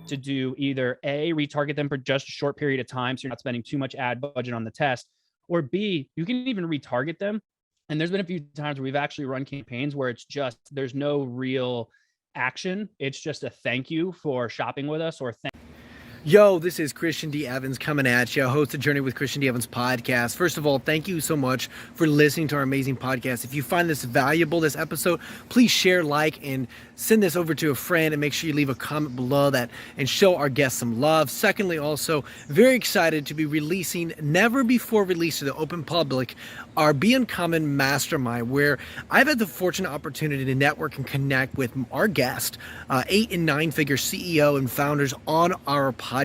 to do either A, retarget them for just a short period of time, so you're not spending too much ad budget on the test, or B, you can even retarget them. And there's been a few times where we've actually run campaigns where it's just, there's no real action. It's just a thank you for shopping with us, or Yo, this is Christian D. Evans coming at you, host of Journey with Christian D. Evans podcast. First of all, thank you so much for listening to our amazing podcast. If you find this valuable, this episode, please share, like, and send this over to a friend, and make sure you leave a comment below that and show our guests some love. Secondly, also, very excited to be releasing, never before released to the open public, our Be Uncommon Mastermind, where I've had the fortunate opportunity to network and connect with our guest, 8 and 9 figure CEO and founders on our podcast.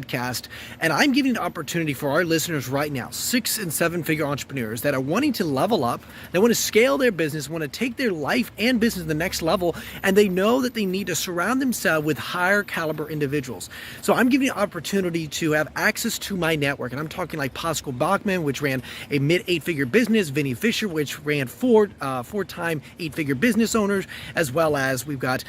And I'm giving an opportunity for our listeners right now, 6 and 7 figure entrepreneurs that are wanting to level up, they want to scale their business, want to take their life and business to the next level, and they know that they need to surround themselves with higher caliber individuals. So I'm giving you an opportunity to have access to my network. And I'm talking like Pascal Bachman, which ran a mid 8-figure business, Vinny Fisher, which ran four-time 8-figure business owners, as well as we've got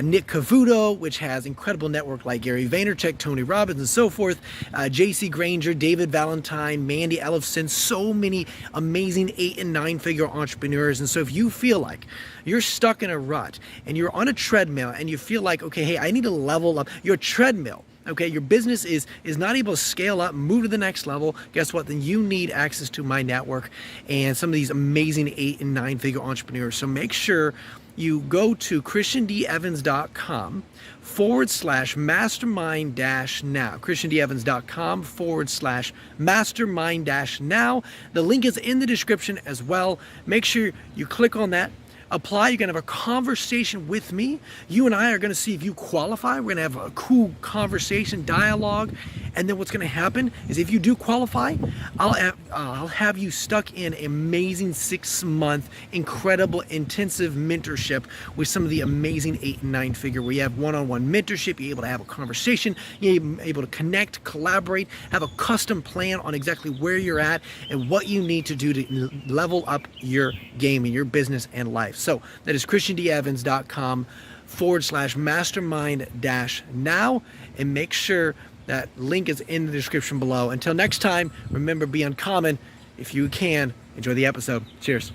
Nick Cavuto, which has incredible network like Gary Vaynerchuk, Tony Robbins, and so forth, JC Granger, David Valentine, Mandy Ellefson, so many amazing 8 and 9 figure entrepreneurs. And so if you feel like you're stuck in a rut and you're on a treadmill and you feel like, okay, hey, I need to level up your treadmill. Okay, your business is not able to scale up, move to the next level. Guess what? Then you need access to my network and some of these amazing 8 and 9 figure entrepreneurs. So make sure you go to christiandevans.com/mastermind-now. christiandevans.com/mastermind-now. The link is in the description as well. Make sure you click on that. Apply. You're going to have a conversation with me. You and I are going to see if you qualify. We're going to have a cool conversation, dialogue. And then what's going to happen is if you do qualify, I'll have you stuck in amazing 6-month, incredible, intensive mentorship with some of the amazing 8 and 9 figure, where you have one-on-one mentorship. You're able to have a conversation. You're able to connect, collaborate, have a custom plan on exactly where you're at and what you need to do to level up your game and your business and life. So that is christiandevans.com/mastermind-now, and make sure that link is in the description below. Until next time, remember, be uncommon. If you can, enjoy the episode. Cheers.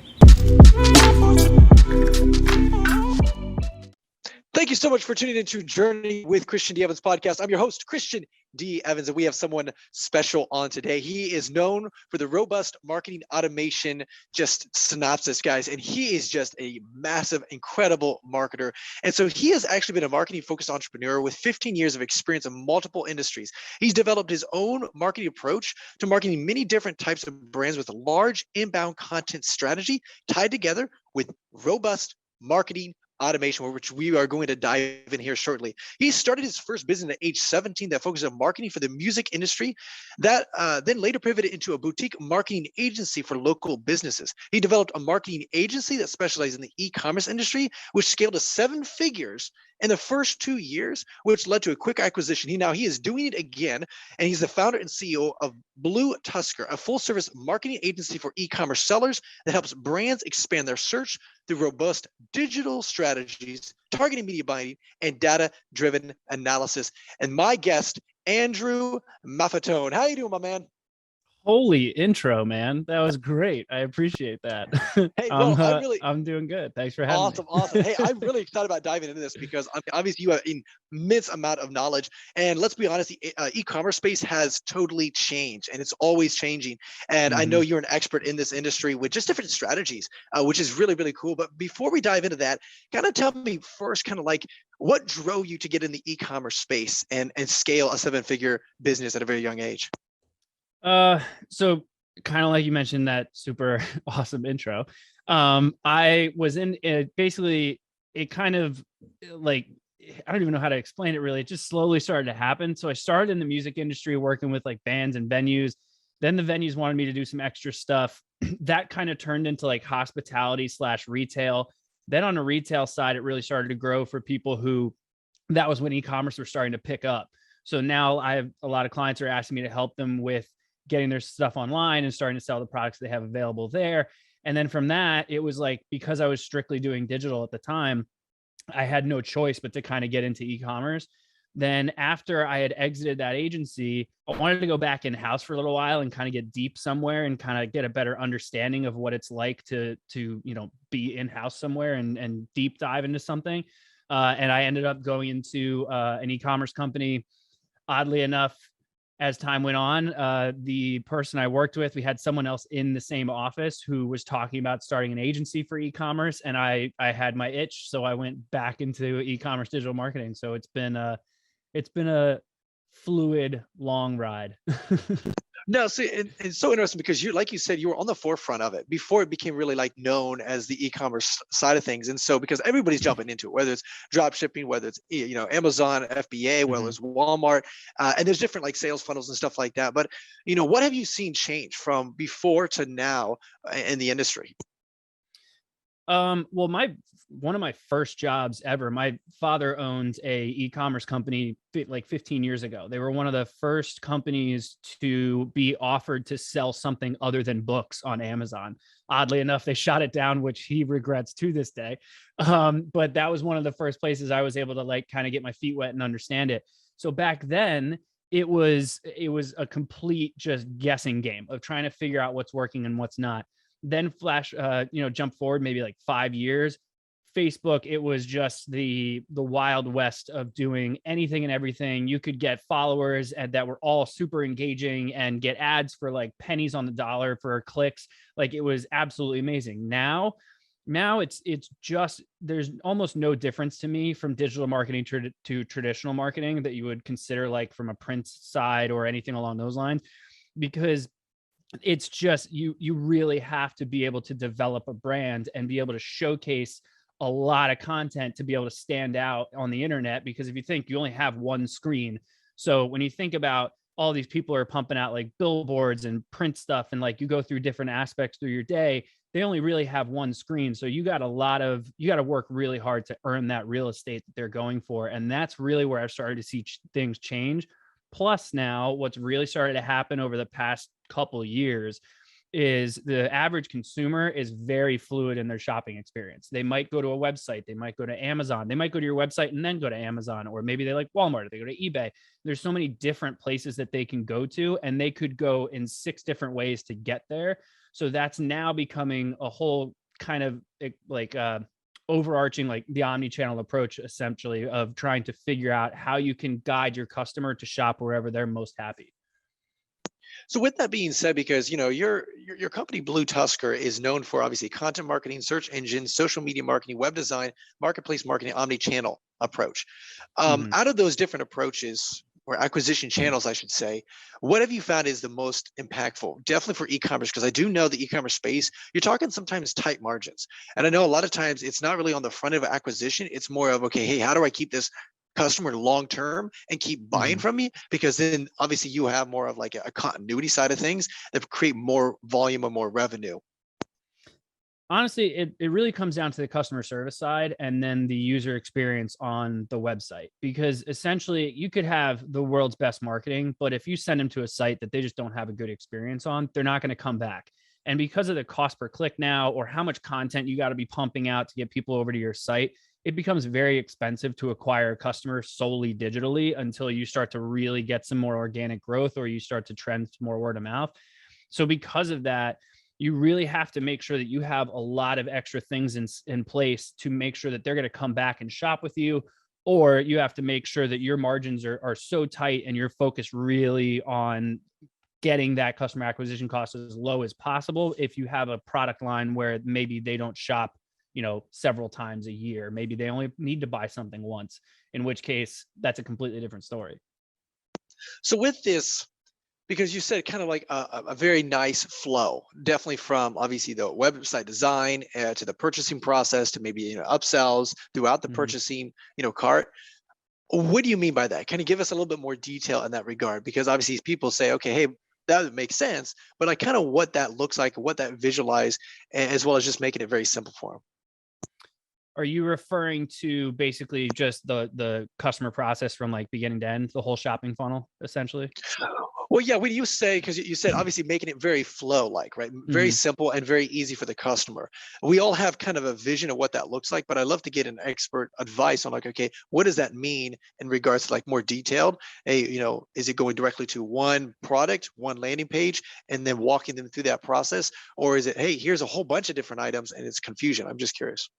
Thank you so much for tuning into Journey with Christian D. Evans podcast. I'm your host, Christian D. Evans, and we have someone special on today. He is known for the robust marketing automation synopsis, guys, and he is just a massive, incredible marketer. And so he has actually been a marketing-focused entrepreneur with 15 years of experience in multiple industries. He's developed his own marketing approach to marketing many different types of brands with a large inbound content strategy tied together with robust marketing automation, which we are going to dive in here shortly. He started his first business at age 17 that focused on marketing for the music industry, that then later pivoted into a boutique marketing agency for local businesses. He developed a marketing agency that specialized in the e-commerce industry, which scaled to 7 figures in the first 2 years, which led to a quick acquisition. He is doing it again, and he's the founder and CEO of BlueTuskr, a full-service marketing agency for e-commerce sellers that helps brands expand their search through robust digital strategies, targeting media buying, and data-driven analysis. And my guest, Andrew Maffettone. How you doing, my man? holy intro, man. That was great. I appreciate that. Hey, well, I'm doing good. Thanks for having me. Awesome. Hey, I'm really excited about diving into this because obviously you have an immense amount of knowledge. And let's be honest, the e-commerce space has totally changed, and it's always changing. And I know you're an expert in this industry with just different strategies, which is really, really cool. But before we dive into that, kind of tell me first, kind of like, what drove you to get in the e-commerce space and scale a 7-figure business at a very young age? So kind of like you mentioned, that super awesome intro. I was in it, basically it kind of like, I don't even know how to explain it really. It just slowly started to happen. So I started in the music industry working with like bands and venues. Then the venues wanted me to do some extra stuff that kind of turned into like hospitality/retail. Then on the retail side, it really started to grow for people who, that was when e-commerce was starting to pick up. So now I have a lot of clients are asking me to help them with getting their stuff online and starting to sell the products they have available there. And then from that, it was like, because I was strictly doing digital at the time, I had no choice but to kind of get into e-commerce. Then after I had exited that agency, I wanted to go back in-house for a little while and kind of get deep somewhere and kind of get a better understanding of what it's like to be in-house somewhere and deep dive into something. And I ended up going into an e-commerce company. Oddly enough, as time went on, the person I worked with, we had someone else in the same office who was talking about starting an agency for e-commerce, and I had my itch, so I went back into e-commerce digital marketing. So it's been a fluid, long ride. No, see, it's so interesting because like you said, you were on the forefront of it before it became really like known as the e-commerce side of things. And so, because everybody's jumping into it, whether it's drop shipping, whether it's, Amazon, FBA, whether it's Walmart, and there's different like sales funnels and stuff like that. But, what have you seen change from before to now in the industry? Well, one of my first jobs ever, my father owned a e-commerce company like 15 years ago. They were one of the first companies to be offered to sell something other than books on Amazon. Oddly enough, they shot it down, which he regrets to this day. But that was one of the first places I was able to like kind of get my feet wet and understand it. So back then, it was a complete just guessing game of trying to figure out what's working and what's not. Then jump forward maybe like 5 years. Facebook, it was just the wild west of doing anything and everything. You could get followers that were all super engaging and get ads for like pennies on the dollar for clicks. Like it was absolutely amazing. Now it's just, there's almost no difference to me from digital marketing to traditional marketing that you would consider like from a print side or anything along those lines, because it's just you really have to be able to develop a brand and be able to showcase a lot of content to be able to stand out on the internet. Because if you think you only have one screen, so when you think about all these people are pumping out like billboards and print stuff, and like you go through different aspects through your day, they only really have one screen. So you got to work really hard to earn that real estate that they're going for. And that's really where I've started to see things change. Plus now what's really started to happen over the past couple of years is the average consumer is very fluid in their shopping experience. They might go to a website, they might go to Amazon, they might go to your website and then go to Amazon, or maybe they like Walmart, or they go to eBay. There's so many different places that they can go to, and they could go in 6 different ways to get there. So that's now becoming a whole kind of like overarching, like the omni-channel approach, essentially, of trying to figure out how you can guide your customer to shop wherever they're most happy. So with that being said, because your company BlueTuskr is known for obviously content marketing, search engines, social media marketing, web design, marketplace marketing, omni-channel approach. Out of those different approaches, or acquisition channels, I should say, what have you found is the most impactful? Definitely for e-commerce, because I do know the e-commerce space, you're talking sometimes tight margins. And I know a lot of times it's not really on the front of acquisition. It's more of, okay, hey, how do I keep this customer long term and keep buying from me? Because then obviously you have more of like a continuity side of things that create more volume or more revenue. Honestly, it really comes down to the customer service side and then the user experience on the website, because essentially you could have the world's best marketing, but if you send them to a site that they just don't have a good experience on, they're not going to come back. And because of the cost per click now, or how much content you got to be pumping out to get people over to your site, it becomes very expensive to acquire a customer solely digitally until you start to really get some more organic growth, or you start to trend more word of mouth. So because of that, you really have to make sure that you have a lot of extra things in place to make sure that they're going to come back and shop with you, or you have to make sure that your margins are so tight and you're focused really on getting that customer acquisition cost as low as possible. If you have a product line where maybe they don't shop, several times a year, maybe they only need to buy something once, in which case that's a completely different story. So with this, because you said kind of like a very nice flow, definitely from obviously the website design to the purchasing process to maybe upsells throughout the purchasing cart. What do you mean by that? Can you give us a little bit more detail in that regard? Because obviously people say, okay, hey, that makes sense, but like kind of what that looks like, what that visualize, as well as just making it very simple for them. Are you referring to basically just the customer process from like beginning to end, the whole shopping funnel, essentially? Well, yeah, when you say, because you said obviously making it very flow-like, right? Very simple and very easy for the customer. We all have kind of a vision of what that looks like, but I'd love to get an expert advice on like, okay, what does that mean in regards to like more detailed? Hey, is it going directly to one product, one landing page, and then walking them through that process? Or is it, hey, here's a whole bunch of different items and it's confusion? I'm just curious.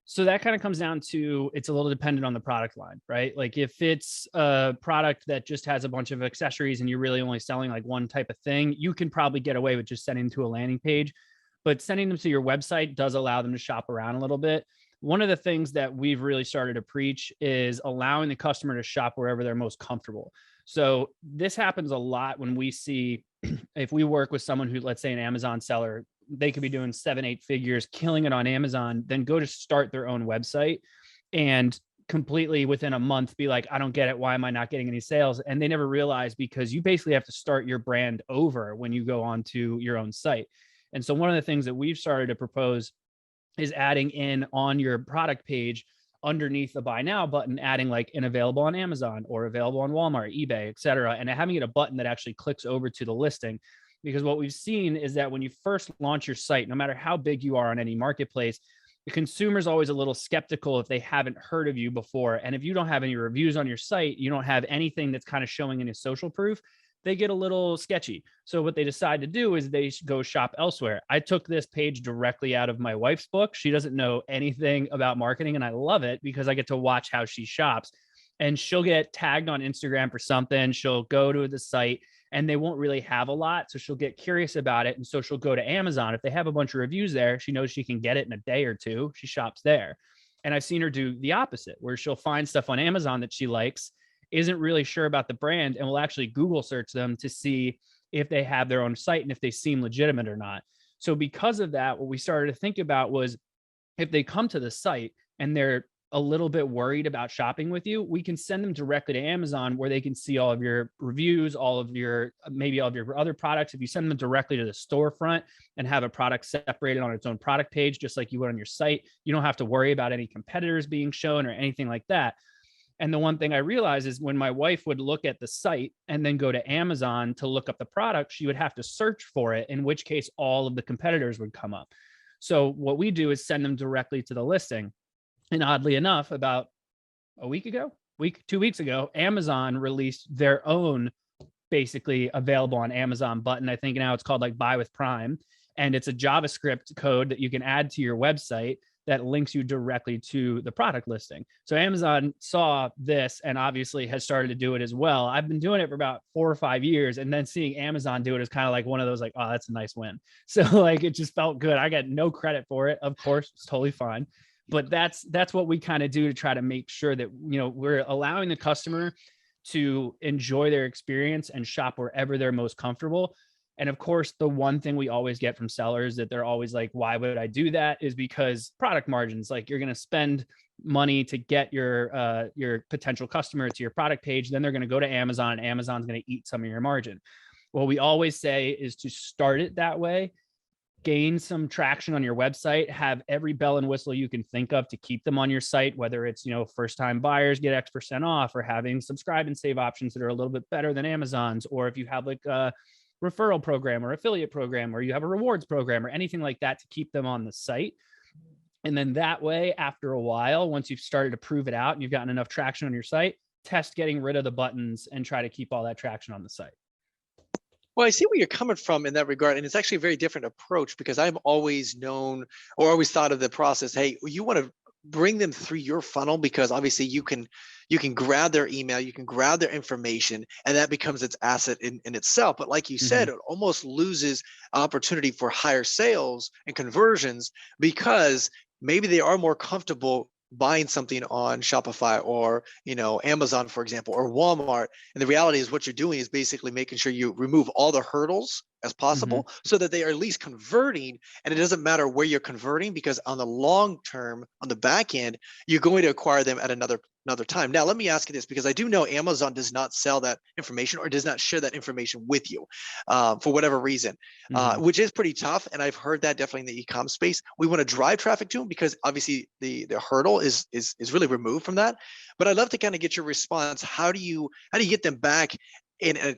So that kind of comes down to, it's a little dependent on the product line, right? Like if it's a product that just has a bunch of accessories and you're really only selling like one type of thing, you can probably get away with just sending to a landing page, but sending them to your website does allow them to shop around a little bit. One of the things that we've really started to preach is allowing the customer to shop wherever they're most comfortable. So this happens a lot when we see, if we work with someone who, let's say an Amazon seller, they could be doing 7-8 figures, killing it on Amazon, then go to start their own website and completely within a month be like, I don't get it. Why am I not getting any sales? And they never realize, because you basically have to start your brand over when you go onto your own site. And so one of the things that we've started to propose is adding in on your product page underneath the buy now button, adding like an available on Amazon or available on Walmart, eBay, et cetera, and having it a button that actually clicks over to the listing. Because what we've seen is that when you first launch your site, no matter how big you are on any marketplace, the consumer's always a little skeptical if they haven't heard of you before. And if you don't have any reviews on your site, you don't have anything that's kind of showing any social proof, they get a little sketchy. So what they decide to do is they go shop elsewhere. I took this page directly out of my wife's book. She doesn't know anything about marketing, and I love it because I get to watch how she shops. And she'll get tagged on Instagram for something. She'll go to the site and they won't really have a lot. So she'll get curious about it. And so she'll go to Amazon. If they have a bunch of reviews there, she knows she can get it in a day or two. She shops there. And I've seen her do the opposite, where she'll find stuff on Amazon that she likes, isn't really sure about the brand, and will actually Google search them to see if they have their own site and if they seem legitimate or not. So because of that, what we started to think about was, if they come to the site and they're a little bit worried about shopping with you, we can send them directly to Amazon, where they can see all of your reviews, all of your, maybe all of your other products. If you send them directly to the storefront and have a product separated on its own product page, just like you would on your site, you don't have to worry about any competitors being shown or anything like that. And the one thing I realized is, when my wife would look at the site and then go to Amazon to look up the product, she would have to search for it, in which case all of the competitors would come up. So what we do is send them directly to the listing. And oddly enough, about a week ago, 2 weeks ago, Amazon released their own basically available on Amazon button. I think now it's called like Buy with Prime. And it's a JavaScript code that you can add to your website that links you directly to the product listing. So Amazon saw this and obviously has started to do it as well. I've been doing it for about 4 or 5 years, and then seeing Amazon do it is kind of like one of those like, oh, that's a nice win. So like, it just felt good. I got no credit for it. Of course, it's totally fine. But that's what we kind of do to try to make sure that, we're allowing the customer to enjoy their experience and shop wherever they're most comfortable. And of course, the one thing we always get from sellers that they're always like, why would I do that? Is because product margins, like you're going to spend money to get your potential customer to your product page. Then they're going to go to Amazon, and Amazon's going to eat some of your margin. What we always say is to start it that way, gain some traction on your website, have every bell and whistle you can think of to keep them on your site, whether it's, first time buyers get X% off, or having subscribe and save options that are a little bit better than Amazon's, or if you have like a referral program or affiliate program, or you have a rewards program or anything like that to keep them on the site. And then that way, after a while, once you've started to prove it out and you've gotten enough traction on your site, test getting rid of the buttons and try to keep all that traction on the site. Well, I see where you're coming from in that regard. And it's actually a very different approach, because I've always known, or always thought of the process, hey, you want to bring them through your funnel, because obviously you can grab their email, you can grab their information, and that becomes its asset in itself. But like you said, it almost loses opportunity for higher sales and conversions, because maybe they are more comfortable buying something on Shopify or Amazon, for example, or Walmart. And the reality is, what you're doing is basically making sure you remove all the hurdles as possible, so that they are at least converting. And it doesn't matter where you're converting, because on the long term, on the back end, you're going to acquire them at another time. Now, let me ask you this, because I do know Amazon does not sell that information, or does not share that information with you for whatever reason, which is pretty tough. And I've heard that definitely in the e-com space. We want to drive traffic to them, because obviously the hurdle is really removed from that. But I'd love to kind of get your response. How do you get them back and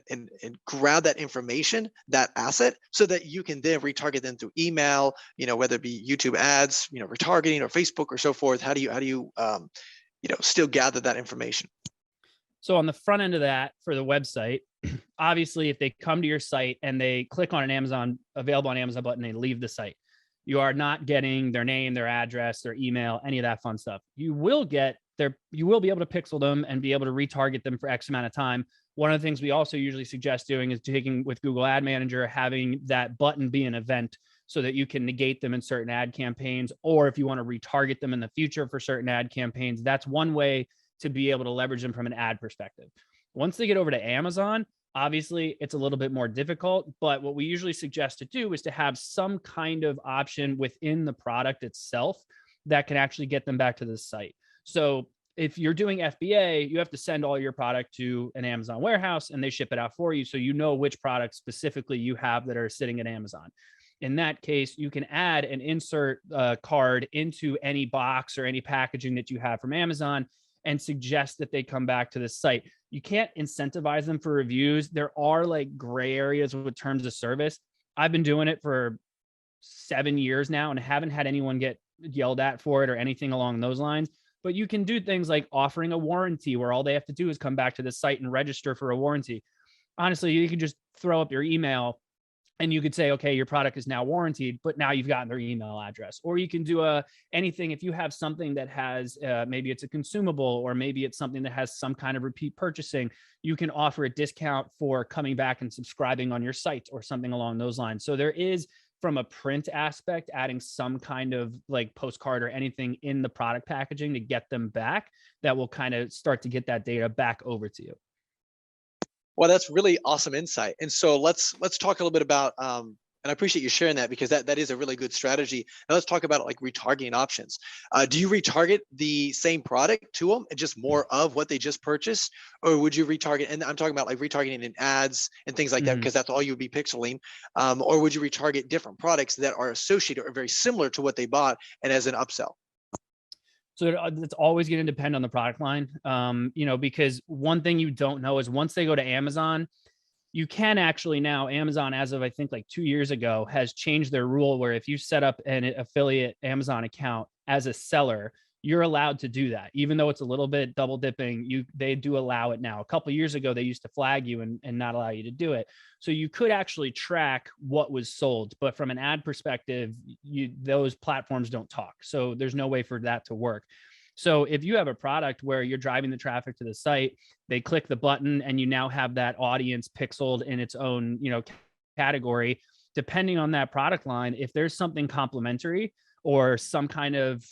grab that information, that asset, so that you can then retarget them through email, whether it be YouTube ads, retargeting, or Facebook or so forth. How do you still gather that information? So on the front end of that for the website, obviously, if they come to your site and they click on an available on Amazon button, they leave the site, you are not getting their name, their address, their email, any of that fun stuff. You will be able to pixel them and be able to retarget them for X amount of time. One of the things we also usually suggest doing is taking with Google Ad Manager, having that button be an event so that you can negate them in certain ad campaigns, or if you want to retarget them in the future for certain ad campaigns, that's one way to be able to leverage them from an ad perspective. Once they get over to Amazon, obviously it's a little bit more difficult, but what we usually suggest to do is to have some kind of option within the product itself that can actually get them back to the site. So if you're doing FBA, you have to send all your product to an Amazon warehouse and they ship it out for you. So you know which products specifically you have that are sitting at Amazon. In that case, you can add an insert card into any box or any packaging that you have from Amazon and suggest that they come back to the site. You can't incentivize them for reviews. There are like gray areas with terms of service. I've been doing it for 7 years now and haven't had anyone get yelled at for it or anything along those lines. But you can do things like offering a warranty where all they have to do is come back to the site and register for a warranty. Honestly, you can just throw up your email and you could say, okay, your product is now warranted, but now you've gotten their email address. Or you can do anything if you have something that has, maybe it's a consumable, or maybe it's something that has some kind of repeat purchasing, you can offer a discount for coming back and subscribing on your site or something along those lines. So there is, from a print aspect, adding some kind of like postcard or anything in the product packaging to get them back that will kind of start to get that data back over to you. Well, that's really awesome insight. And so let's talk a little bit about, and I appreciate you sharing that, because that is a really good strategy. Now let's talk about like retargeting options. Do you retarget the same product to them and just more of what they just purchased? Or would you retarget, and I'm talking about like retargeting in ads and things like that, because that's all you would be pixeling. Or would you retarget different products that are associated or very similar to what they bought and as an upsell? So it's always going to depend on the product line, because one thing you don't know is once they go to Amazon, you can actually now, Amazon, as of I think like 2 years ago, has changed their rule where if you set up an affiliate Amazon account as a seller, you're allowed to do that. Even though it's a little bit double dipping, they do allow it now. A couple of years ago, they used to flag you and not allow you to do it. So you could actually track what was sold, but from an ad perspective, those platforms don't talk. So there's no way for that to work. So if you have a product where you're driving the traffic to the site, they click the button and you now have that audience pixeled in its own, category, depending on that product line, if there's something complementary or some kind of,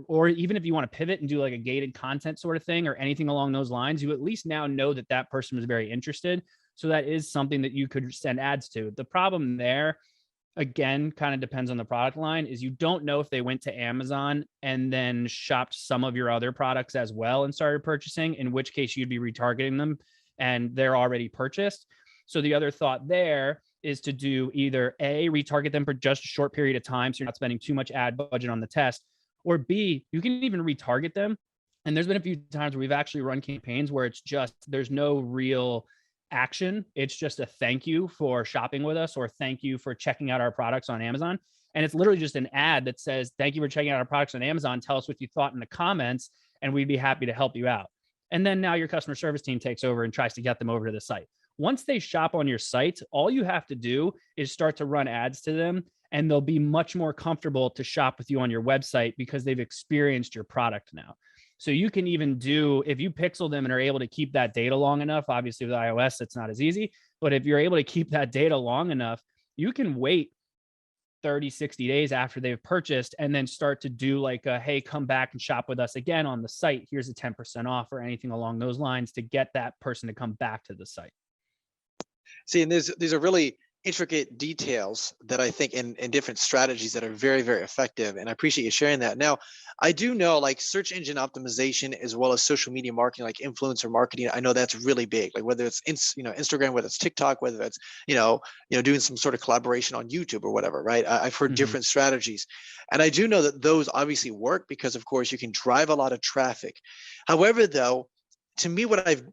or even if you want to pivot and do like a gated content sort of thing or anything along those lines, you at least now know that that person was very interested. So that is something that you could send ads to. The problem there, again, kind of depends on the product line, is you don't know if they went to Amazon and then shopped some of your other products as well and started purchasing, in which case you'd be retargeting them and they're already purchased. So the other thought there is to do either A, retarget them for just a short period of time so you're not spending too much ad budget on the test, or B, you can even retarget them. And there's been a few times where we've actually run campaigns where it's just, there's no real action. It's just a thank you for shopping with us, or thank you for checking out our products on Amazon. And it's literally just an ad that says, thank you for checking out our products on Amazon. Tell us what you thought in the comments, and we'd be happy to help you out. And then now your customer service team takes over and tries to get them over to the site. Once they shop on your site, all you have to do is start to run ads to them, and they'll be much more comfortable to shop with you on your website because they've experienced your product now. So you can even do, if you pixel them and are able to keep that data long enough, obviously with iOS, it's not as easy, but if you're able to keep that data long enough, you can wait 30, 60 days after they've purchased and then start to do like a, hey, come back and shop with us again on the site. Here's a 10% off or anything along those lines to get that person to come back to the site. See, and these are really intricate details that I think in different strategies that are very, very effective. And I appreciate you sharing that. Now, I do know like search engine optimization as well as social media marketing, like influencer marketing. I know that's really big, like whether it's Instagram, whether it's TikTok, whether it's, doing some sort of collaboration on YouTube or whatever, right? I've heard different strategies. And I do know that those obviously work because of course you can drive a lot of traffic. However, though, to me, what I've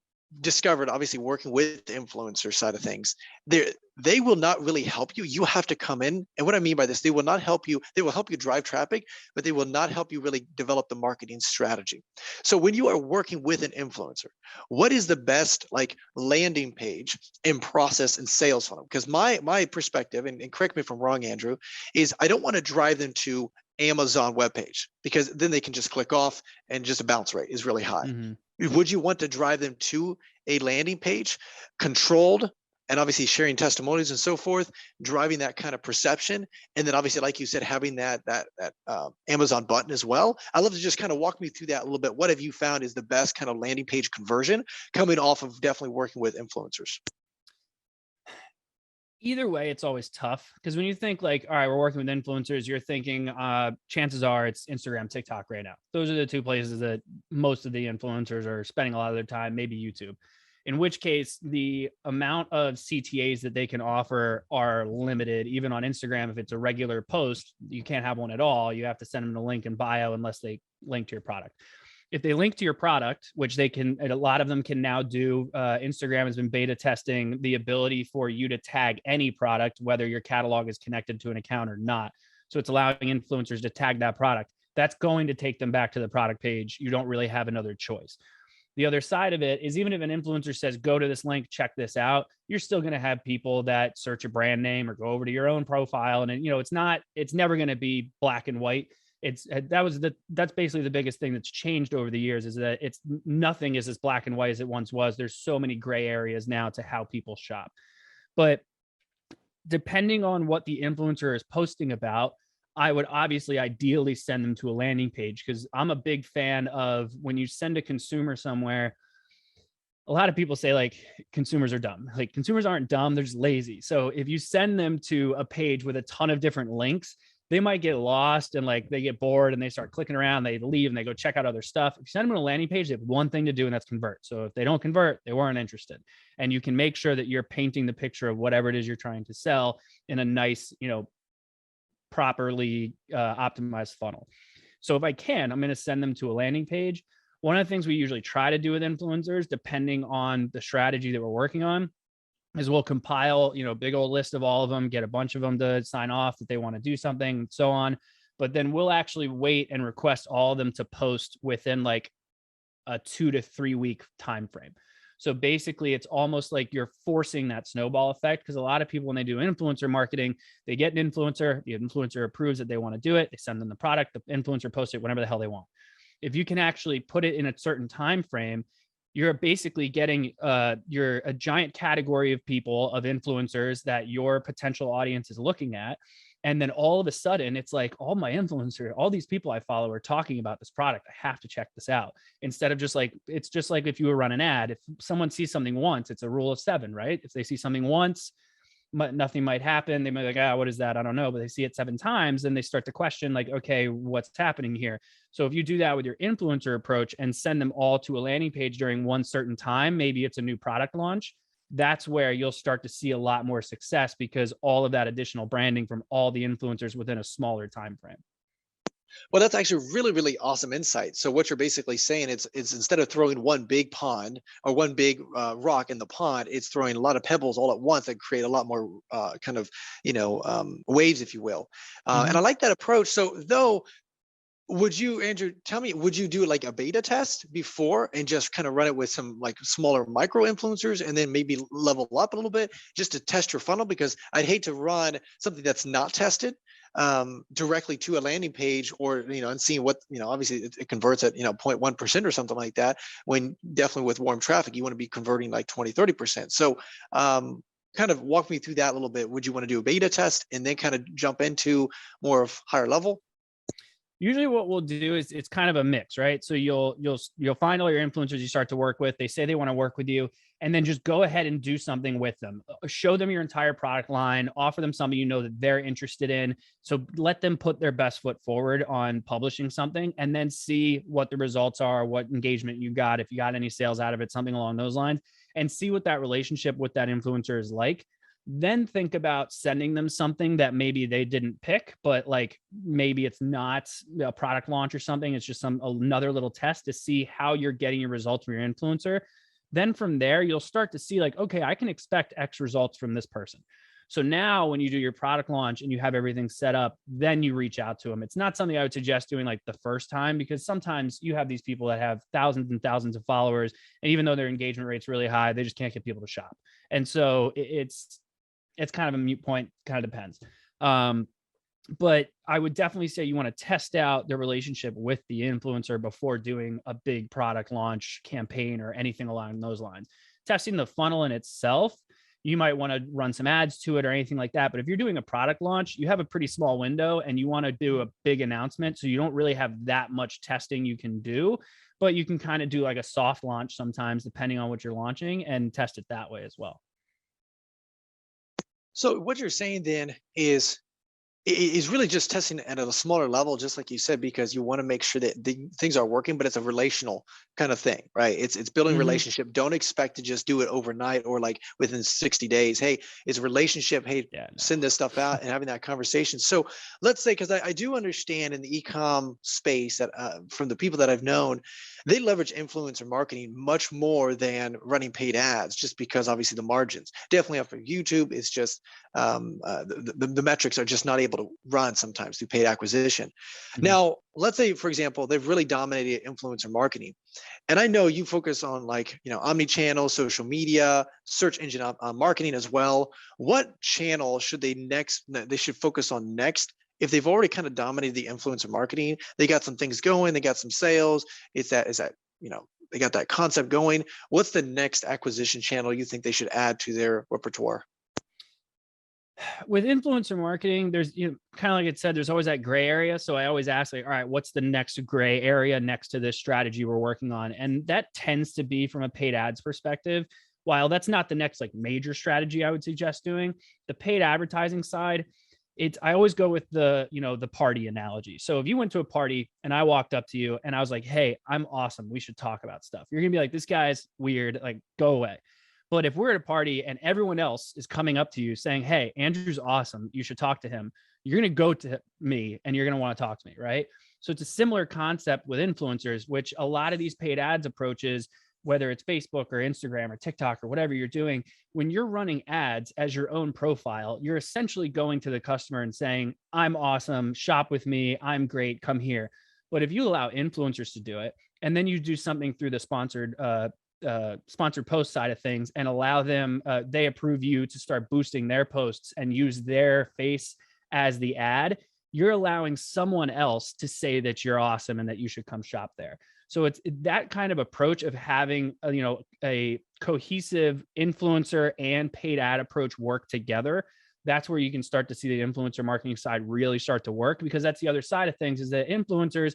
discovered, obviously working with the influencer side of things, they will not really help you. You have to come in. And what I mean by this, they will not help you. They will help you drive traffic, but they will not help you really develop the marketing strategy. So when you are working with an influencer, what is the best like landing page and process and sales funnel? Because my perspective, and correct me if I'm wrong, Andrew, is I don't want to drive them to Amazon webpage, because then they can just click off and just a bounce rate is really high. Would you want to drive them to a landing page, controlled, and obviously sharing testimonials and so forth, driving that kind of perception, and then obviously, like you said, having that Amazon button as well? I'd love to just kind of walk me through that a little bit. What have you found is the best kind of landing page conversion coming off of definitely working with influencers? Either way, it's always tough, because when you think like, all right, we're working with influencers, you're thinking chances are it's Instagram, TikTok right now. Those are the two places that most of the influencers are spending a lot of their time, maybe YouTube. In which case, the amount of CTAs that they can offer are limited. Even on Instagram, if it's a regular post, you can't have one at all. You have to send them a link in bio unless they link to your product. If they link to your product, which they can, a lot of them can now do, Instagram has been beta testing the ability for you to tag any product, whether your catalog is connected to an account or not. So it's allowing influencers to tag that product. That's going to take them back to the product page. You don't really have another choice. The other side of it is, even if an influencer says, go to this link, check this out, you're still going to have people that search a brand name or go over to your own profile. And, it's never going to be black and white. That's basically the biggest thing that's changed over the years, is that nothing is as black and white as it once was. There's so many gray areas now to how people shop. But depending on what the influencer is posting about, I would obviously ideally send them to a landing page, because I'm a big fan of, when you send a consumer somewhere, a lot of people say like consumers are dumb. Like, consumers aren't dumb, they're just lazy. So if you send them to a page with a ton of different links, they might get lost and like they get bored and they start clicking around, they leave and they go check out other stuff. If you send them to a landing page, they have one thing to do, and that's convert. So if they don't convert, they weren't interested. And you can make sure that you're painting the picture of whatever it is you're trying to sell in a nice, properly optimized funnel. So if I can, I'm going to send them to a landing page. One of the things we usually try to do with influencers, depending on the strategy that we're working on, is we'll compile, big old list of all of them, get a bunch of them to sign off that they want to do something and so on. But then we'll actually wait and request all of them to post within like a 2 to 3 week time frame. So basically, it's almost like you're forcing that snowball effect, because a lot of people, when they do influencer marketing, they get an influencer, the influencer approves that they want to do it, they send them the product, the influencer posts it whenever the hell they want. If you can actually put it in a certain time frame, you're basically getting you're a giant category of people, of influencers that your potential audience is looking at. And then all of a sudden, it's like, all these people I follow are talking about this product. I have to check this out. Instead of just like, it's just like if you were run an ad, if someone sees something once, it's a rule of 7, right? If they see something once, nothing might happen. They might be like, what is that? I don't know. But they see it 7 times and they start to question like, okay, what's happening here? So if you do that with your influencer approach and send them all to a landing page during one certain time, maybe it's a new product launch, that's where you'll start to see a lot more success, because all of that additional branding from all the influencers within a smaller time frame. Well, that's actually really, really awesome insight. So what you're basically saying, it's instead of throwing one big pond or one big rock in the pond, it's throwing a lot of pebbles all at once that create a lot more waves, if you will. And I like that approach. So though, would you, Andrew, tell me, would you do like a beta test before and just kind of run it with some like smaller micro influencers, and then maybe level up a little bit just to test your funnel? Because I'd hate to run something that's not tested directly to a landing page, or and seeing what obviously it converts at 0.1% or something like that, when definitely with warm traffic you want to be converting like 20-30%. So kind of walk me through that a little bit. Would you want to do a beta test and then kind of jump into more of higher level? Usually what we'll do is, it's kind of a mix, right? So you'll find all your influencers you start to work with. They say they want to work with you, and then just go ahead and do something with them. Show them your entire product line, offer them something that they're interested in. So let them put their best foot forward on publishing something, and then see what the results are, what engagement you got, if you got any sales out of it, something along those lines, and see what that relationship with that influencer is like. Then think about sending them something that maybe they didn't pick, but like maybe it's not a product launch or something. It's just another little test to see how you're getting your results from your influencer. Then from there, you'll start to see like, okay, I can expect X results from this person. So now when you do your product launch and you have everything set up, then you reach out to them. It's not something I would suggest doing like the first time, because sometimes you have these people that have thousands and thousands of followers, and even though their engagement rate's really high, they just can't get people to shop. And so it's kind of a moot point, kind of depends. But I would definitely say you want to test out the relationship with the influencer before doing a big product launch campaign or anything along those lines. Testing the funnel in itself, you might want to run some ads to it or anything like that. But if you're doing a product launch, you have a pretty small window and you want to do a big announcement. So you don't really have that much testing you can do, but you can kind of do like a soft launch sometimes, depending on what you're launching, and test it that way as well. So what you're saying then is really just testing at a smaller level, just like you said, because you want to make sure that the things are working, but it's a relational kind of thing, right? It's building relationship. Don't expect to just do it overnight or like within 60 days. Hey, it's a relationship. Hey, send this stuff out and having that conversation. So let's say, because I do understand in the e-com space that from the people that I've known, they leverage influencer marketing much more than running paid ads, just because obviously the margins definitely up for YouTube. It's just the metrics are just not able to run sometimes through paid acquisition. Now, let's say, for example, they've really dominated influencer marketing. And I know you focus on like, omni-channel, social media, search engine marketing as well. What channel should they should focus on next? If they've already kind of dominated the influencer marketing, they got some things going, they got some sales. Is that they got that concept going. What's the next acquisition channel you think they should add to their repertoire? With influencer marketing, there's, kind of like it said, there's always that gray area. So I always ask like, all right, what's the next gray area next to this strategy we're working on? And that tends to be from a paid ads perspective. While that's not the next like major strategy I would suggest doing, the paid advertising side, I always go with the party analogy. So if you went to a party and I walked up to you and I was like, hey, I'm awesome, we should talk about stuff, you're gonna be like, this guy's weird, like go away. But if we're at a party and everyone else is coming up to you saying, hey, Andrew's awesome, you should talk to him, you're going to go to me and you're going to want to talk to me, right? So it's a similar concept with influencers, which a lot of these paid ads approaches, whether it's Facebook or Instagram or TikTok or whatever you're doing, when you're running ads as your own profile, you're essentially going to the customer and saying, I'm awesome, shop with me, I'm great, come here. But if you allow influencers to do it, and then you do something through the sponsored post side of things and allow them, they approve you to start boosting their posts and use their face as the ad, you're allowing someone else to say that you're awesome and that you should come shop there. So it's that kind of approach of having a cohesive influencer and paid ad approach work together. That's where you can start to see the influencer marketing side really start to work, because that's the other side of things, is that influencers,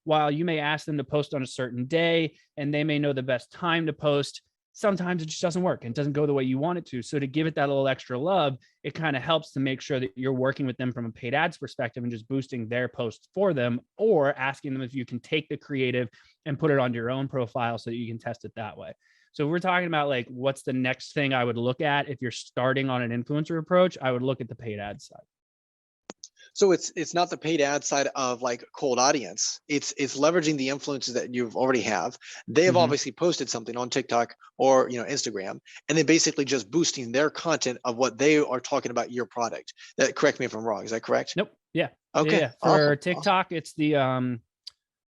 while you may ask them to post on a certain day and they may know the best time to post, sometimes it just doesn't work and doesn't go the way you want it to. So to give it that little extra love, it kind of helps to make sure that you're working with them from a paid ads perspective and just boosting their posts for them, or asking them if you can take the creative and put it on your own profile so that you can test it that way. So if we're talking about like, what's the next thing I would look at if you're starting on an influencer approach, I would look at the paid ads side. So it's not the paid ad side of like cold audience. It's leveraging the influences that you've already have. They have obviously posted something on TikTok or Instagram, and then basically just boosting their content of what they are talking about your product. That, correct me if I'm wrong. Is that correct? Nope. Yeah. Okay. Yeah. For TikTok, it's the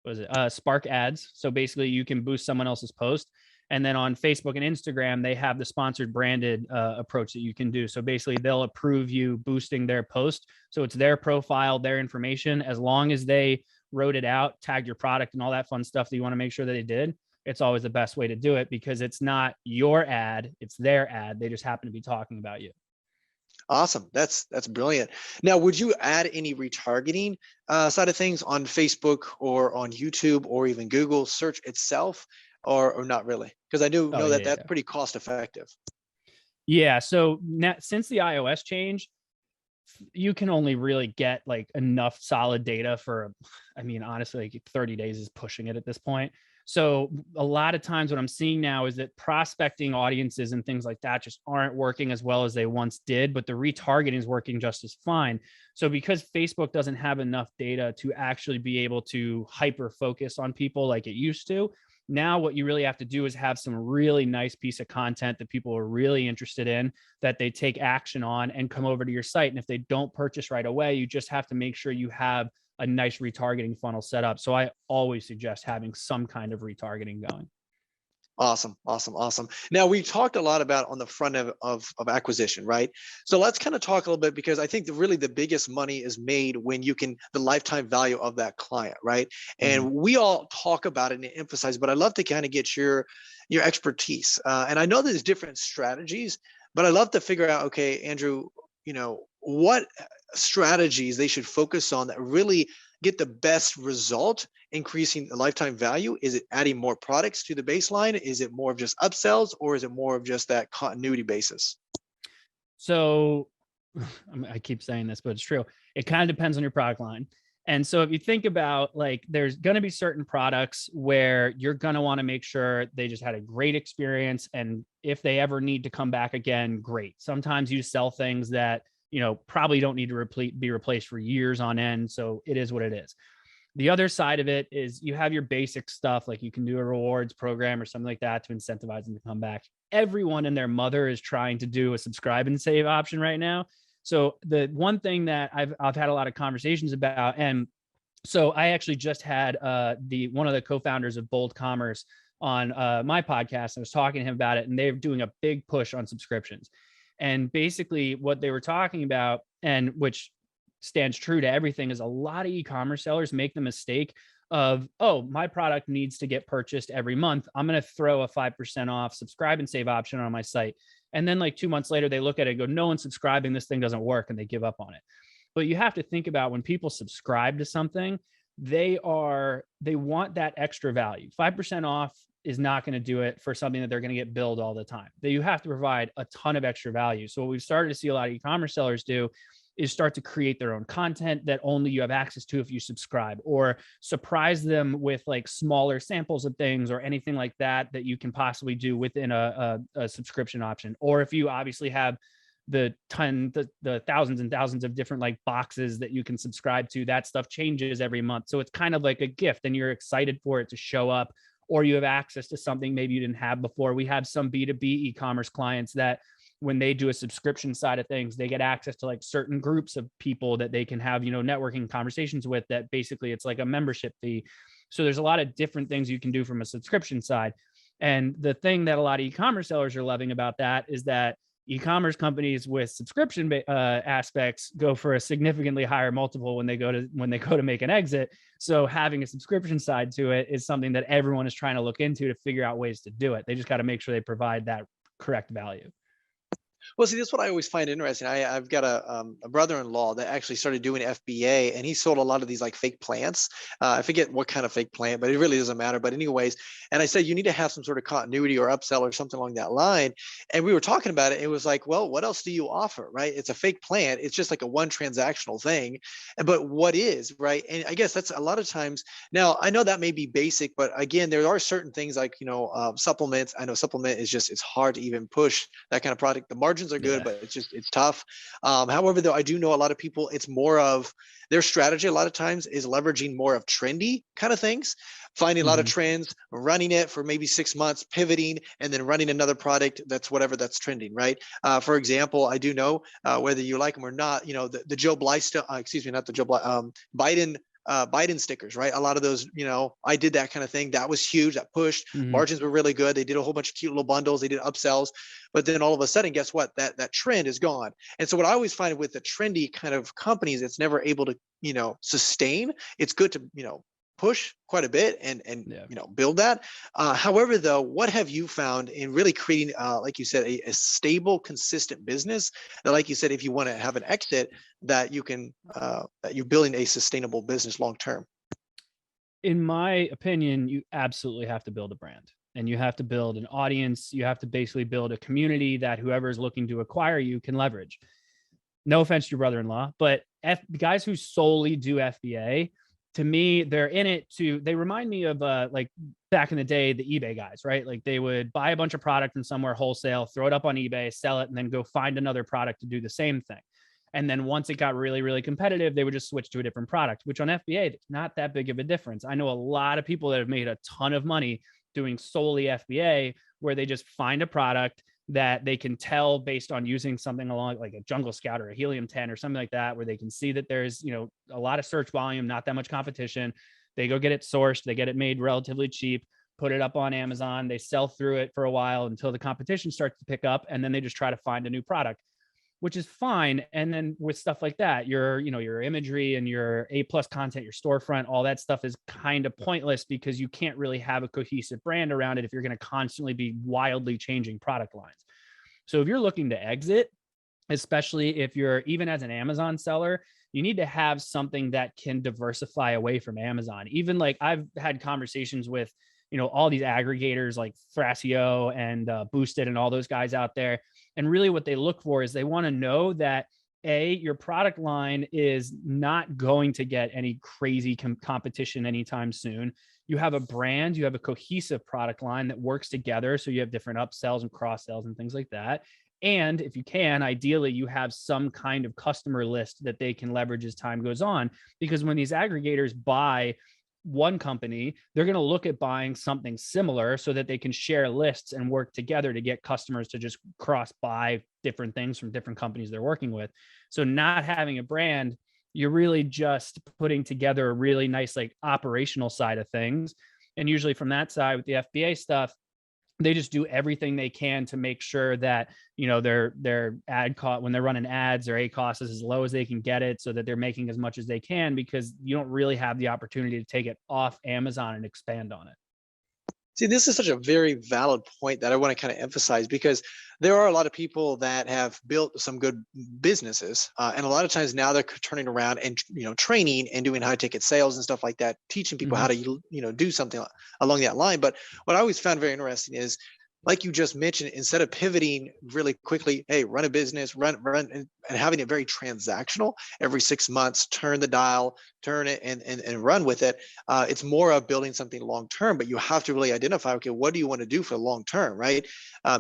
what is it? Spark ads. So basically, you can boost someone else's post. And then on Facebook and Instagram, they have the sponsored branded approach that you can do. So basically, they'll approve you boosting their post. So it's their profile, their information. As long as they wrote it out, tagged your product and all that fun stuff that you want to make sure that they did, it's always the best way to do it, because it's not your ad, it's their ad. They just happen to be talking about you. Awesome. That's brilliant. Now, would you add any retargeting side of things on Facebook or on YouTube or even Google search itself? Or not really? Because I do know that's pretty cost effective. Yeah. So since the iOS change, you can only really get like enough solid data for, honestly, like 30 days is pushing it at this point. So a lot of times what I'm seeing now is that prospecting audiences and things like that just aren't working as well as they once did, but the retargeting is working just as fine. So because Facebook doesn't have enough data to actually be able to hyper focus on people like it used to, Now what you really have to do is have some really nice piece of content that people are really interested in, that they take action on and come over to your site. And if they don't purchase right away, you just have to make sure you have a nice retargeting funnel set up. So I always suggest having some kind of retargeting going. Awesome, awesome, awesome. Now we talked a lot about on the front of acquisition, right? So let's kind of talk a little bit, because I think really the biggest money is made when you can, the lifetime value of that client, right? And we all talk about it and emphasize, but I'd love to kind of get your expertise. And I know there's different strategies, but I'd love to figure out, okay, Andrew, what strategies they should focus on that really get the best result, increasing the lifetime value. Is it adding more products to the baseline? Is it more of just upsells, or is it more of just that continuity basis? So I keep saying this, but it's true. It kind of depends on your product line. And so if you think about, like, there's going to be certain products where you're going to want to make sure they just had a great experience. And if they ever need to come back again, great. Sometimes you sell things that, probably don't need to be replaced for years on end. So it is what it is. The other side of it is you have your basic stuff, like you can do a rewards program or something like that to incentivize them to come back. Everyone and their mother is trying to do a subscribe and save option right now. So the one thing that I've had a lot of conversations about, and so I actually just had one of the co-founders of Bold Commerce on my podcast. I was talking to him about it, and they're doing a big push on subscriptions. And basically what they were talking about, and which stands true to everything, is a lot of e-commerce sellers make the mistake of, oh, my product needs to get purchased every month, I'm going to throw a 5% off subscribe and save option on my site. And then like 2 months later, they look at it and go, no one's subscribing, this thing doesn't work, and they give up on it. But you have to think about, when people subscribe to something, they want that extra value. 5% off is not going to do it for something that they're going to get billed all the time. That you have to provide a ton of extra value. So what we've started to see a lot of e-commerce sellers do is start to create their own content that only you have access to if you subscribe, or surprise them with like smaller samples of things or anything like that that you can possibly do within a subscription option. Or if you obviously have the thousands and thousands of different like boxes that you can subscribe to, that stuff changes every month. So it's kind of like a gift, and you're excited for it to show up, or you have access to something maybe you didn't have before. We have some B2B e-commerce clients that when they do a subscription side of things, they get access to like certain groups of people that they can have, networking conversations with, that basically it's like a membership fee. So there's a lot of different things you can do from a subscription side. And the thing that a lot of e-commerce sellers are loving about that is that e-commerce companies with subscription aspects go for a significantly higher multiple when they go to make an exit. So having a subscription side to it is something that everyone is trying to look into to figure out ways to do it. They just got to make sure they provide that correct value. Well, see, that's what I always find interesting. I've got a brother-in-law that actually started doing FBA, and he sold a lot of these like fake plants. I forget what kind of fake plant, but it really doesn't matter. But anyways, and I said, you need to have some sort of continuity or upsell or something along that line. And we were talking about it. It was like, well, what else do you offer, right? It's a fake plant. It's just like a one transactional thing. But what is, right? And I guess that's a lot of times. Now, I know that may be basic, but again, there are certain things like, supplements. I know supplement is just, it's hard to even push that kind of product. The margins are good, but it's tough. However, though, I do know a lot of people, it's more of their strategy a lot of times is leveraging more of trendy kind of things, finding a lot of trends, running it for maybe 6 months, pivoting, and then running another product that's whatever that's trending, right? For example, I do know whether you like them or not, the Joe Biden stickers, right? A lot of those, I did that kind of thing. That was huge. That pushed. Margins were really good. They did a whole bunch of cute little bundles. They did upsells, but then all of a sudden, guess what? That trend is gone. And so what I always find with the trendy kind of companies, it's never able to, sustain. It's good to, push quite a bit and build that. However, though, what have you found in really creating, like you said, a stable, consistent business that, like you said, if you want to have an exit, that you can, that you're building a sustainable business long term? In my opinion, you absolutely have to build a brand, and you have to build an audience. You have to basically build a community that whoever is looking to acquire you can leverage. No offense to your brother-in-law, but guys who solely do FBA, to me, they're in it they remind me of like back in the day, the eBay guys, right? Like they would buy a bunch of product from somewhere wholesale, throw it up on eBay, sell it, and then go find another product to do the same thing. And then once it got really, really competitive, they would just switch to a different product, which on FBA, it's not that big of a difference. I know a lot of people that have made a ton of money doing solely FBA, where they just find a product that they can tell based on using something along like a Jungle Scout or a Helium 10 or something like that, where they can see that there's, a lot of search volume, not that much competition. They go get it sourced, they get it made relatively cheap, put it up on Amazon, they sell through it for a while until the competition starts to pick up, and then they just try to find a new product, which is fine. And then with stuff like that, your imagery and your A+ content, your storefront, all that stuff is kind of pointless because you can't really have a cohesive brand around it if you're going to constantly be wildly changing product lines. So if you're looking to exit, especially if you're even as an Amazon seller, you need to have something that can diversify away from Amazon. Even like I've had conversations with, all these aggregators like Thrasio and Boosted and all those guys out there. And really what they look for is they want to know that your product line is not going to get any crazy competition anytime soon. You have a brand, you have a cohesive product line that works together. So you have different upsells and cross sells and things like that. And if you can, ideally, you have some kind of customer list that they can leverage as time goes on, because when these aggregators buy one company, they're going to look at buying something similar so that they can share lists and work together to get customers to just cross buy different things from different companies they're working with. So not having a brand, you're really just putting together a really nice like operational side of things. And usually from that side with the FBA stuff, they just do everything they can to make sure that, their ad cost, when they're running ads, their ACoS is as low as they can get it so that they're making as much as they can, because you don't really have the opportunity to take it off Amazon and expand on it. See, this is such a very valid point that I want to kind of emphasize, because there are a lot of people that have built some good businesses. And a lot of times now they're turning around and, training and doing high ticket sales and stuff like that, teaching people how to, do something along that line. But what I always found very interesting is, like you just mentioned, instead of pivoting really quickly, hey, run a business, run, and having it very transactional every 6 months, turn the dial, turn it and run with it. It's more of building something long-term, but you have to really identify, okay, what do you want to do for long-term, right?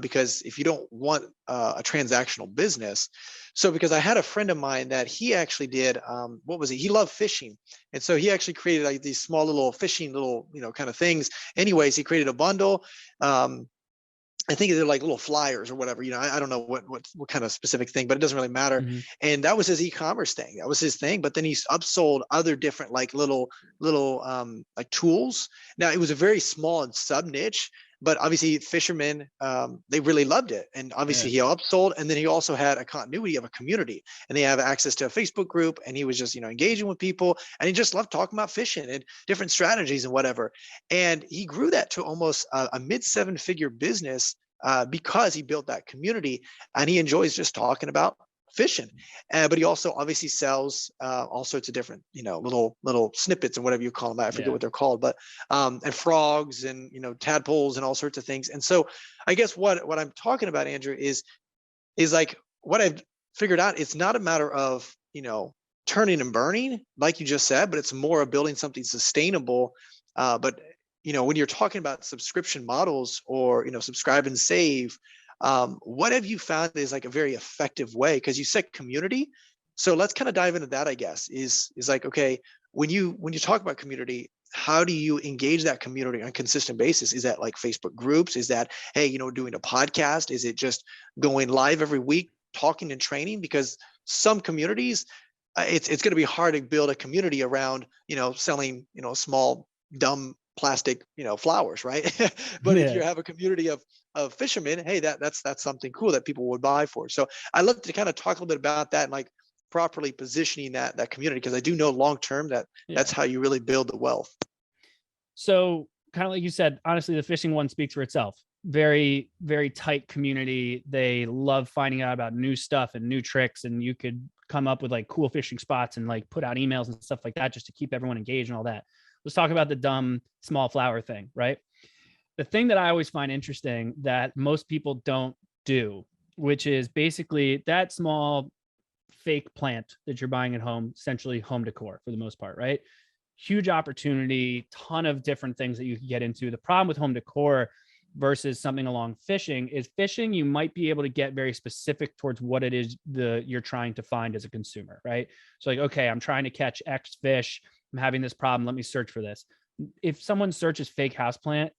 Because if you don't want a transactional business. So because I had a friend of mine that he actually did, he loved fishing. And so he actually created like these small little fishing kind of things. Anyways, he created a bundle. I think they're like little flyers or whatever, I don't know what kind of specific thing, but it doesn't really matter. And that was his e-commerce thing. That was his thing. But then he upsold other different like little like tools. Now it was a very small and sub niche, but obviously fishermen, they really loved it. And obviously he upsold, and then he also had a continuity of a community, and they have access to a Facebook group, and he was just, engaging with people, and he just loved talking about fishing and different strategies and whatever. And he grew that to almost a mid 7-figure business because he built that community, and he enjoys just talking about fishing. But he also obviously sells all sorts of different, little snippets and whatever you call them. I forget what they're called, but and frogs and, tadpoles and all sorts of things. And so I guess what I'm talking about, Andrew, is like what I've figured out. It's not a matter of, turning and burning, like you just said, but it's more of building something sustainable. But when you're talking about subscription models or, subscribe and save, what have you found is like a very effective way? Because you said community. So let's kind of dive into that, I guess, is like, okay, when you talk about community, how do you engage that community on a consistent basis? Is that like Facebook groups? Is that, hey, doing a podcast? Is it just going live every week, talking and training? Because some communities, it's going to be hard to build a community around, selling, small, dumb plastic, flowers, right? But if you have a community of fishermen, hey, that's something cool that people would buy for. So I love to kind of talk a little bit about that and like properly positioning that community, because I do know long term that's how you really build the wealth. So kind of like you said, honestly, the fishing one speaks for itself. Very, very tight community. They love finding out about new stuff and new tricks, and you could come up with like cool fishing spots and like put out emails and stuff like that just to keep everyone engaged and all that. Let's talk about the dumb small flower thing, right? The thing that I always find interesting that most people don't do, which is basically that small fake plant that you're buying at home, essentially home decor for the most part, right? Huge opportunity, ton of different things that you can get into. The problem with home decor versus something along fishing is fishing, you might be able to get very specific towards what it is you're trying to find as a consumer, right? So like, okay, I'm trying to catch X fish. I'm having this problem. Let me search for this. If someone searches fake houseplant,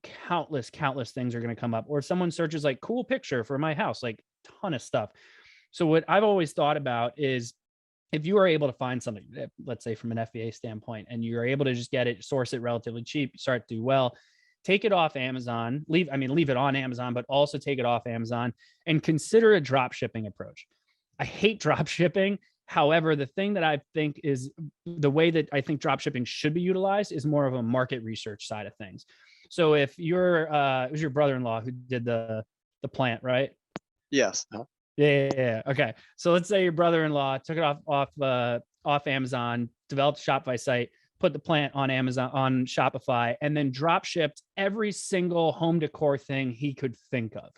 countless things are going to come up. Or if someone searches like cool picture for my house, like ton of stuff. So what I've always thought about is, if you are able to find something, let's say from an FBA standpoint, and you're able to just get it, source it relatively cheap, start to do well, take it off Amazon, leave it on Amazon, but also take it off Amazon and consider a drop shipping approach. I hate drop shipping. However, the thing that I think is the way that I think drop shipping should be utilized is more of a market research side of things. So if you're, it was your brother-in-law who did the plant, right? Yes. Uh-huh. Yeah. Okay. So let's say your brother-in-law took it off Amazon, developed a Shopify site, put the plant on Amazon, on Shopify, and then drop shipped every single home decor thing he could think of.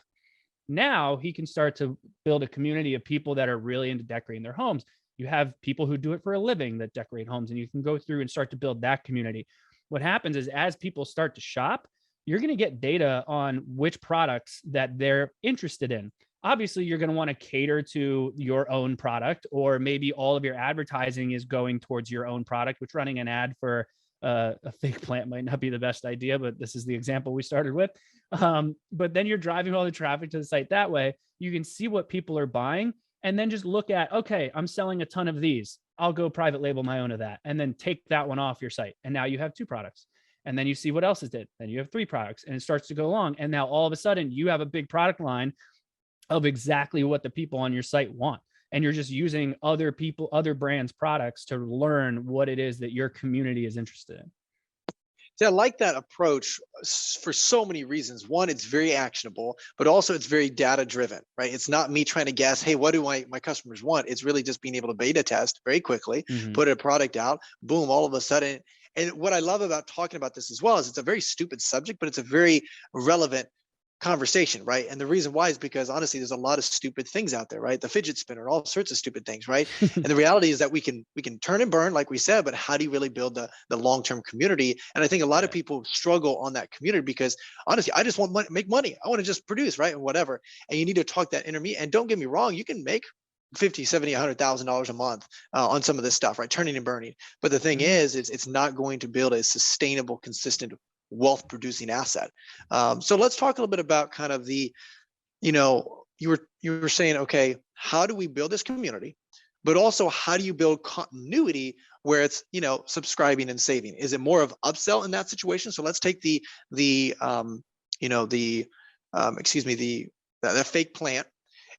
Now he can start to build a community of people that are really into decorating their homes. You have people who do it for a living that decorate homes, and you can go through and start to build that community. What happens is, as people start to shop, you're going to get data on which products that they're interested in. Obviously, you're going to want to cater to your own product, or maybe all of your advertising is going towards your own product, which running an ad for a fake plant might not be the best idea, but this is the example we started with. But then you're driving all the traffic to the site that way. You can see what people are buying, and then just look at, okay, I'm selling a ton of these. I'll go private label my own of that, and then take that one off your site. And now you have 2 products. And then you see what else is did. Then you have 3 products, and it starts to go along. And now all of a sudden you have a big product line of exactly what the people on your site want. And you're just using other brands' products to learn what it is that your community is interested in. See, I like that approach for so many reasons. One, it's very actionable, but also it's very data driven, right? It's not me trying to guess, hey, what do my customers want? It's really just being able to beta test very quickly, put a product out, boom, all of a sudden. And what I love about talking about this as well is it's a very stupid subject, but it's a very relevant conversation, right? And the reason why is because honestly, there's a lot of stupid things out there, right? The fidget spinner, all sorts of stupid things, right? And the reality is that we can turn and burn, like we said, but how do you really build the long-term community? And I think a lot of people struggle on that community because honestly, I just want money, make money. I want to just produce, right? And whatever. And you need to talk that intermediate. And don't get me wrong, you can make $50, $70, $100,000 a month on some of this stuff, right? Turning and burning. But the thing is, it's not going to build a sustainable, consistent wealth producing asset. So let's talk a little bit about kind of the, you were saying, okay, how do we build this community, but also how do you build continuity where it's, subscribing and saving? Is it more of upsell in that situation? So let's take the fake plant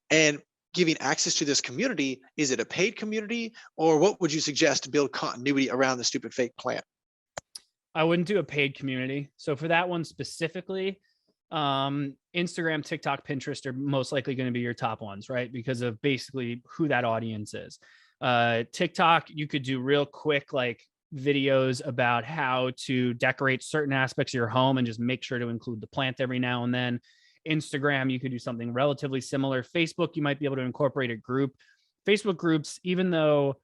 and giving access to this community. Is it a paid community, or what would you suggest to build continuity around the stupid fake plant? I wouldn't do a paid community. So for that one specifically, Instagram, TikTok, Pinterest are most likely going to be your top ones, right? Because of basically who that audience is. TikTok, you could do real quick, like videos about how to decorate certain aspects of your home and just make sure to include the plant every now and then. Instagram, you could do something relatively similar. Facebook, you might be able to incorporate a group. Facebook groups, even though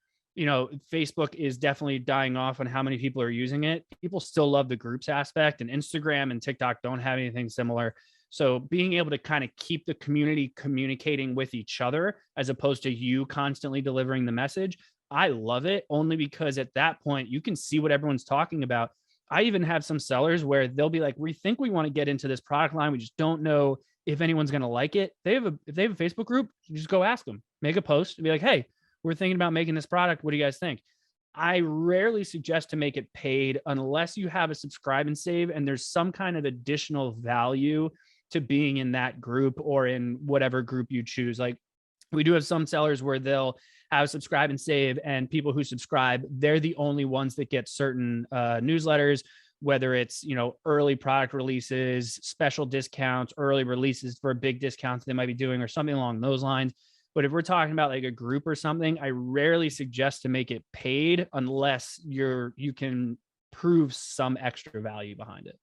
Facebook is definitely dying off on how many people are using it, people still love the groups aspect, and Instagram and TikTok don't have anything similar. So being able to kind of keep the community communicating with each other as opposed to you constantly delivering the message, I love it, only because at that point you can see what everyone's talking about. I even have some sellers where they'll be like, we think we want to get into this product line, we just don't know if anyone's going to like it. If they have a Facebook group, you just go ask them, make a post and be like, hey, we're thinking about making this product. What do you guys think? I rarely suggest to make it paid unless you have a subscribe and save and there's some kind of additional value to being in that group or in whatever group you choose. Like we do have some sellers where they'll have subscribe and save, and people who subscribe, they're the only ones that get certain newsletters, whether it's, early product releases, special discounts, early releases for big discounts they might be doing or something along those lines. But if we're talking about like a group or something, I rarely suggest to make it paid unless you can prove some extra value behind it.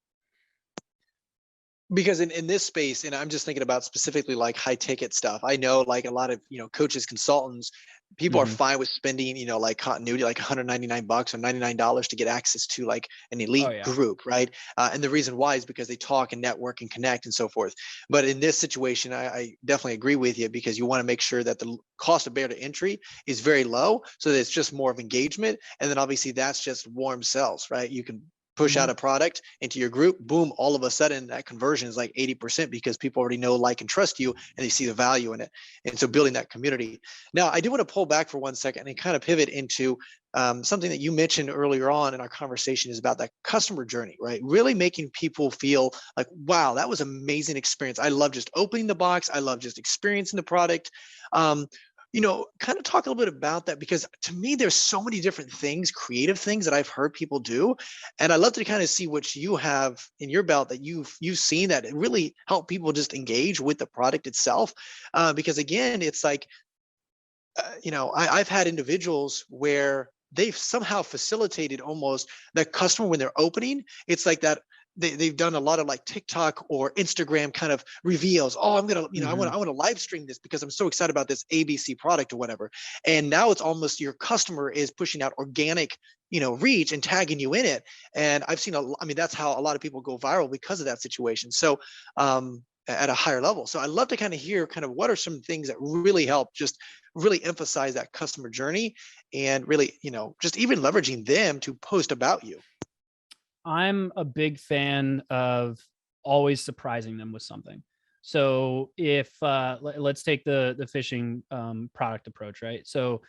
Because in this space, and I'm just thinking about specifically like high ticket stuff, I know like a lot of, coaches, consultants, people are fine with spending, like continuity, like $199 or $99 to get access to like an elite group, right? And the reason why is because they talk and network and connect and so forth. But in this situation, I definitely agree with you, because you want to make sure that the cost of barrier to entry is very low, so that it's just more of engagement. And then obviously that's just warm sales, right? You can push out a product into your group, boom, all of a sudden that conversion is like 80% because people already know, like, and trust you, and they see the value in it. And so building that community. Now, I do want to pull back for 1 second and kind of pivot into something that you mentioned earlier on in our conversation, is about that customer journey, right? Really making people feel like, wow, that was an amazing experience. I love just opening the box. I love just experiencing the product. Kind of talk a little bit about that, because to me, there's so many different things, creative things that I've heard people do. And I'd love to kind of see what you have in your belt that you've seen that really help people just engage with the product itself. Because again, it's like, I've had individuals where they've somehow facilitated almost the customer when they're opening. It's like that. They've done a lot of like TikTok or Instagram kind of reveals. Oh, I'm gonna, I want to live stream this because I'm so excited about this ABC product or whatever. And now it's almost your customer is pushing out organic, reach and tagging you in it. And I've seen that's how a lot of people go viral because of that situation. So at a higher level. So I'd love to kind of hear kind of what are some things that really help just really emphasize that customer journey, and really, just even leveraging them to post about you. I'm a big fan of always surprising them with something. So if let's take the fishing product approach, right? So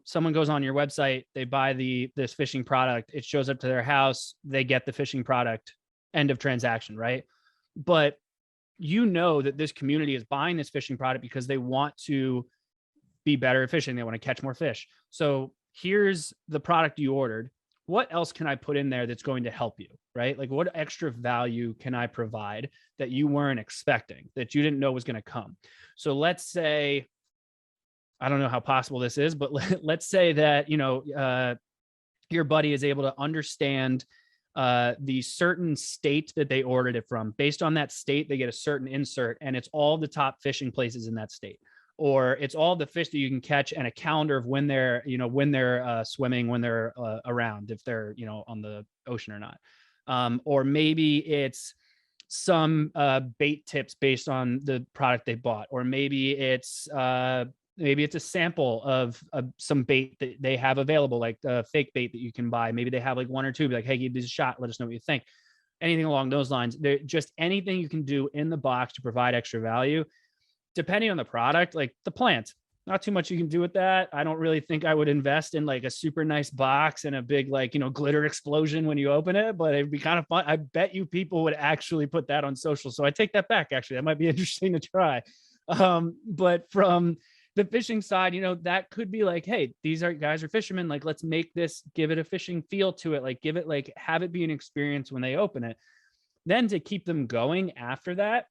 someone goes on your website, they buy this fishing product, it shows up to their house, they get the fishing product, end of transaction, right? But that this community is buying this fishing product because they want to be better at fishing, they want to catch more fish. So here's the product you ordered. What else can I put in there that's going to help you, right? Like, what extra value can I provide that you weren't expecting, that you didn't know was going to come? So let's say, I don't know how possible this is, but let's say that, your buddy is able to understand the certain state that they ordered it from. Based on that state, they get a certain insert, and it's all the top fishing places in that state. Or it's all the fish that you can catch, and a calendar of when they're swimming, when they're around, if they're, on the ocean or not. Or maybe it's some bait tips based on the product they bought. Or maybe it's a sample of some bait that they have available, like the fake bait that you can buy. Maybe they have like one or two, be like, hey, give these a shot. Let us know what you think. Anything along those lines. Just anything you can do in the box to provide extra value. Depending on the product, like the plant, not too much you can do with that. I don't really think I would invest in like a super nice box and a big, like, glitter explosion when you open it, but it'd be kind of fun. I bet you people would actually put that on social. So I take that back. Actually, that might be interesting to try. But from the fishing side, that could be like, hey, these guys are fishermen. Like, let's make this, give it a fishing feel to it. Like, have it be an experience when they open it. Then to keep them going after that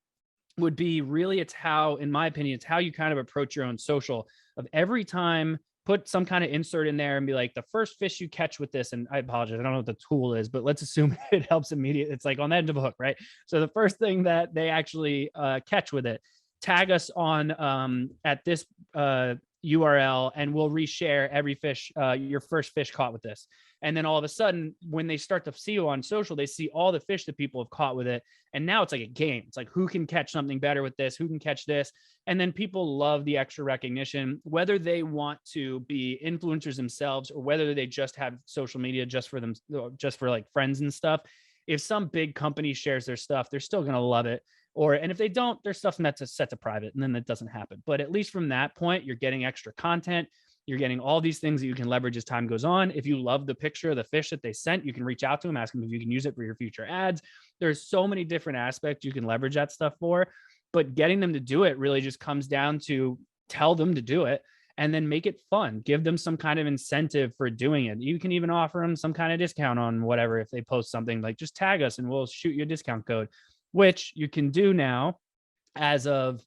would be really, in my opinion, it's how you kind of approach your own social. Of every time, put some kind of insert in there and be like, the first fish you catch with this, and I apologize, I don't know what the tool is, but let's assume it helps immediately. It's like on the end of a hook, right? So the first thing that they actually catch with it, tag us on at this URL, and we'll reshare every fish, your first fish caught with this. And then all of a sudden, when they start to see you on social, they see all the fish that people have caught with it. And now it's like a game. It's like, who can catch something better with this? Who can catch this? And then people love the extra recognition, whether they want to be influencers themselves or whether they just have social media just for them, just for like friends and stuff. If some big company shares their stuff, they're still going to love it. And if they don't, their stuff's set to private, and then that doesn't happen. But at least from that point, you're getting extra content. You're getting all these things that you can leverage as time goes on. If you love the picture of the fish that they sent, you can reach out to them, ask them if you can use it for your future ads. There's so many different aspects you can leverage that stuff for, but getting them to do it really just comes down to tell them to do it and then make it fun. Give them some kind of incentive for doing it. You can even offer them some kind of discount on whatever. If they post something, like, just tag us and we'll shoot you a discount code, which you can do now as of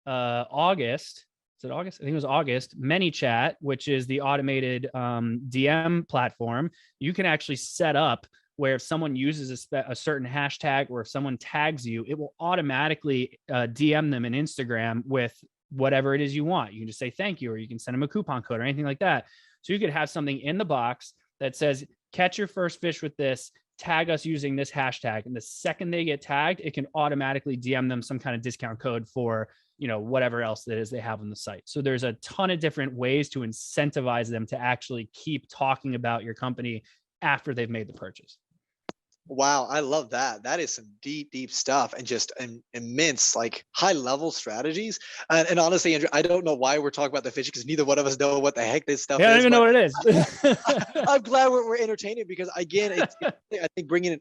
August. Is it August? I think it was August. ManyChat, which is the automated DM platform, you can actually set up where if someone uses a certain hashtag, or if someone tags you, it will automatically DM them in Instagram with whatever it is you want. You can just say thank you, or you can send them a coupon code or anything like that. So you could have something in the box that says, catch your first fish with this, tag us using this hashtag. And the second they get tagged, it can automatically DM them some kind of discount code for, whatever else that is they have on the site. So there's a ton of different ways to incentivize them to actually keep talking about your company after they've made the purchase. Wow, I love that. That is some deep, deep stuff, and just an immense, like high level strategies. And honestly, Andrew, I don't know why we're talking about the fishing, because neither one of us know what the heck this stuff Yeah, I don't is. even know what it is. I'm glad we're entertaining, because again, I think bringing in,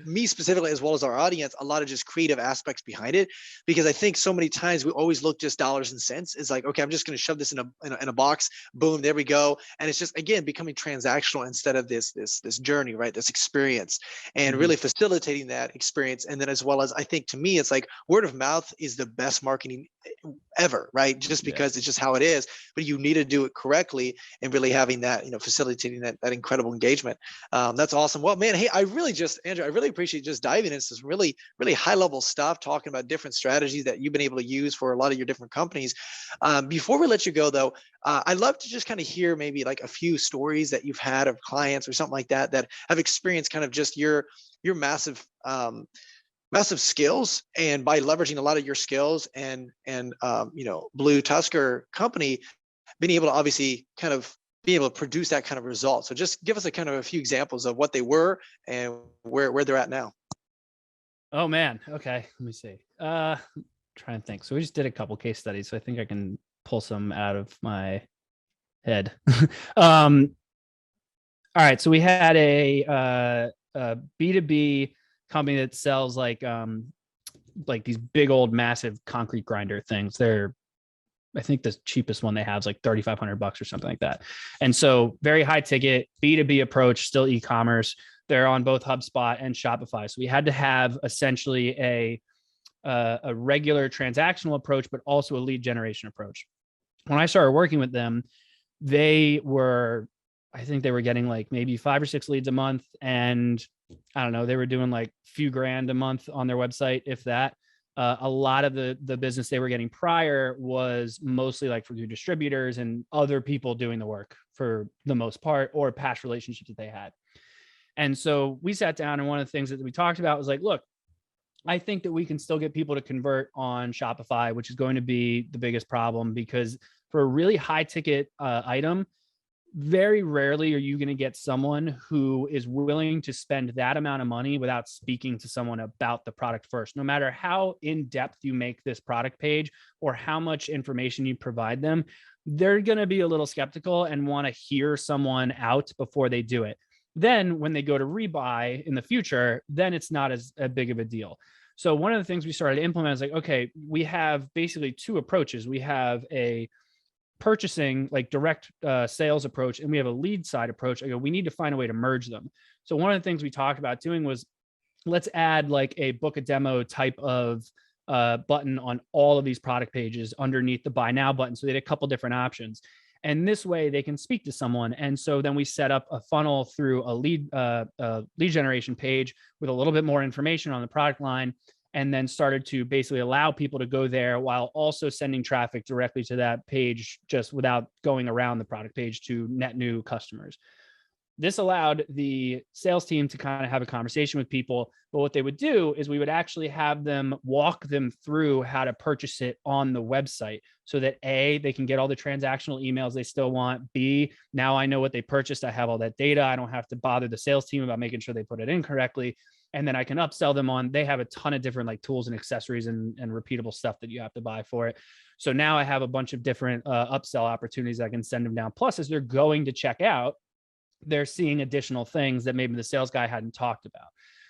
me specifically, as well as our audience, a lot of just creative aspects behind it. Because I think so many times we always look just dollars and cents. It's like, okay, I'm just going to shove this in a box. Boom, there we go. And it's just, again, becoming transactional instead of this journey, right? This experience, and really facilitating that experience. And then, as well as, I think, to me, it's like word of mouth is the best marketing ever, right? Just because it's just how it is, but you need to do it correctly, and really having that, facilitating that incredible engagement. That's awesome. Well, man, hey, Andrew, I really appreciate just diving into some really, really high level stuff, talking about different strategies that you've been able to use for a lot of your different companies. Before we let you go, though, I'd love to just kind of hear maybe like a few stories that you've had of clients or something like that have experienced kind of just your massive skills, and by leveraging a lot of your skills and BlueTuskr company being able to obviously kind of be able to produce that kind of result. So just give us a few examples of what they were and where they're at now. Oh man. Okay. Let me see. Try and think. So we just did a couple case studies, so I think I can pull some out of my head. All right. So we had a B2B company that sells like these big old massive concrete grinder things. I think the cheapest one they have is like $3,500 or something like that. And so very high ticket, B2B approach, still e-commerce. They're on both HubSpot and Shopify. So we had to have essentially a regular transactional approach, but also a lead generation approach. When I started working with them, I think they were getting like maybe 5 or 6 leads a month. And I don't know, they were doing like a few grand a month on their website, if that. A lot of the business they were getting prior was mostly like for distributors and other people doing the work for the most part, or past relationships that they had. And so we sat down, and one of the things that we talked about was like, look, I think that we can still get people to convert on Shopify, which is going to be the biggest problem, because for a really high ticket item, very rarely are you going to get someone who is willing to spend that amount of money without speaking to someone about the product first. No matter how in depth you make this product page or how much information you provide them, they're going to be a little skeptical and want to hear someone out before they do it. Then when they go to rebuy in the future, then it's not as big of a deal. So one of the things we started to implement is like, okay, we have basically two approaches. We have a purchasing, like direct sales approach, and we have a lead side approach. I go, we need to find a way to merge them. So one of the things we talked about doing was, let's add like a book a demo type of button on all of these product pages underneath the buy now button. So they had a couple different options. And this way they can speak to someone. And so then we set up a funnel through a lead generation page with a little bit more information on the product line, and then started to basically allow people to go there while also sending traffic directly to that page, just without going around the product page to net new customers. This allowed the sales team to kind of have a conversation with people. But what they would do is we would actually have them walk them through how to purchase it on the website, so that A, they can get all the transactional emails they still want. B, now I know what they purchased. I have all that data. I don't have to bother the sales team about making sure they put it in correctly. And then I can upsell them on, they have a ton of different like tools and accessories and repeatable stuff that you have to buy for it. So now I have a bunch of different upsell opportunities I can send them down. Plus, as they're going to check out, they're seeing additional things that maybe the sales guy hadn't talked about.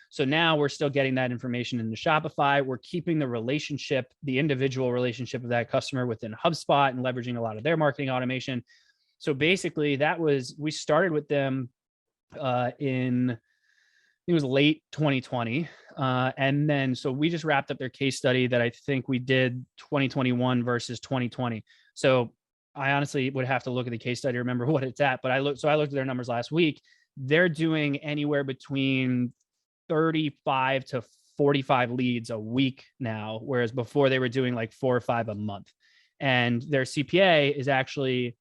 So now we're still getting that information into Shopify. We're keeping the relationship, the individual relationship of that customer within HubSpot, and leveraging a lot of their marketing automation. So basically we started with them it was late 2020. And then, so we just wrapped up their case study that I think we did 2021 versus 2020. So I honestly would have to look at the case study to remember what it's at, but I looked at their numbers last week. They're doing anywhere between 35 to 45 leads a week now, whereas before they were doing like 4 or 5 a month. And their CPA is actually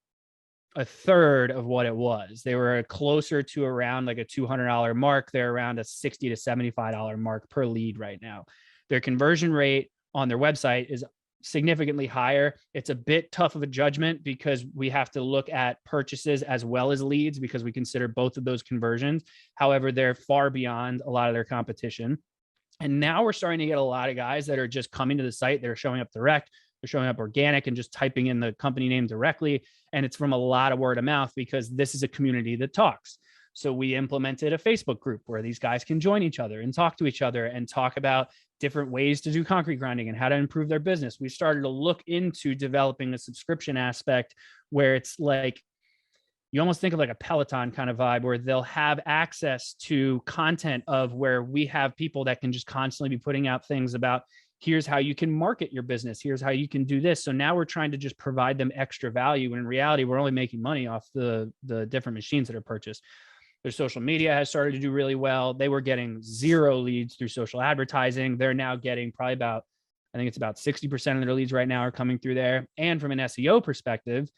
a third of what it was. They were closer to around like a $200 mark. They're around a $60 to $75 mark per lead right now. Their conversion rate on their website is significantly higher. It's a bit tough of a judgment because we have to look at purchases as well as leads because we consider both of those conversions. However, they're far beyond a lot of their competition. And now we're starting to get a lot of guys that are just coming to the site. They're showing up direct. They're showing up organic and just typing in the company name directly. And it's from a lot of word of mouth because this is a community that talks. So we implemented a Facebook group where these guys can join each other and talk to each other and talk about different ways to do concrete grinding and how to improve their business. We started to look into developing a subscription aspect where it's like, you almost think of like a Peloton kind of vibe where they'll have access to content of where we have people that can just constantly be putting out things about, here's how you can market your business. Here's how you can do this. So now we're trying to just provide them extra value. And in reality, we're only making money off the different machines that are purchased. Their social media has started to do really well. They were getting 0 leads through social advertising. They're now getting probably about, I think it's about 60% of their leads right now are coming through there. And from an SEO perspective,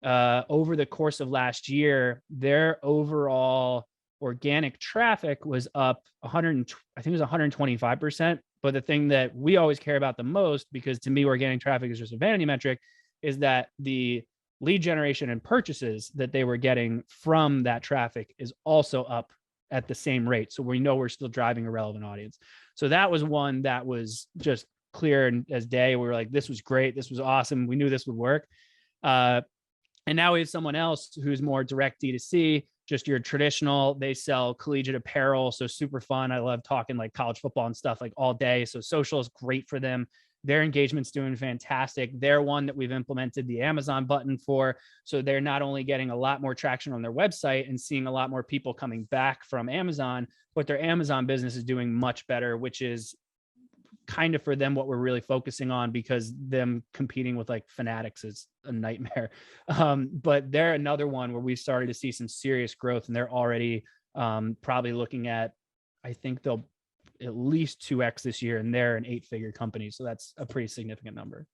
over the course of last year, their overall organic traffic was up 100, I think it was 125%. But the thing that we always care about the most, because to me, organic traffic is just a vanity metric, is that the lead generation and purchases that they were getting from that traffic is also up at the same rate. So we know we're still driving a relevant audience. So that was one that was just clear as day. We were like, this was great. This was awesome. We knew this would work. And now we have someone else who's more direct D2C, just your traditional, they sell collegiate apparel. So super fun. I love talking like college football and stuff like all day. So social is great for them. Their engagement's doing fantastic. They're one that we've implemented the Amazon button for. So they're not only getting a lot more traction on their website and seeing a lot more people coming back from Amazon, but their Amazon business is doing much better, which is kind of for them what we're really focusing on, because them competing with like Fanatics is a nightmare. But they're another one where we started to see some serious growth, and they're already probably looking at, I think they'll at least 2x this year, and they're an 8-figure company. So that's a pretty significant number.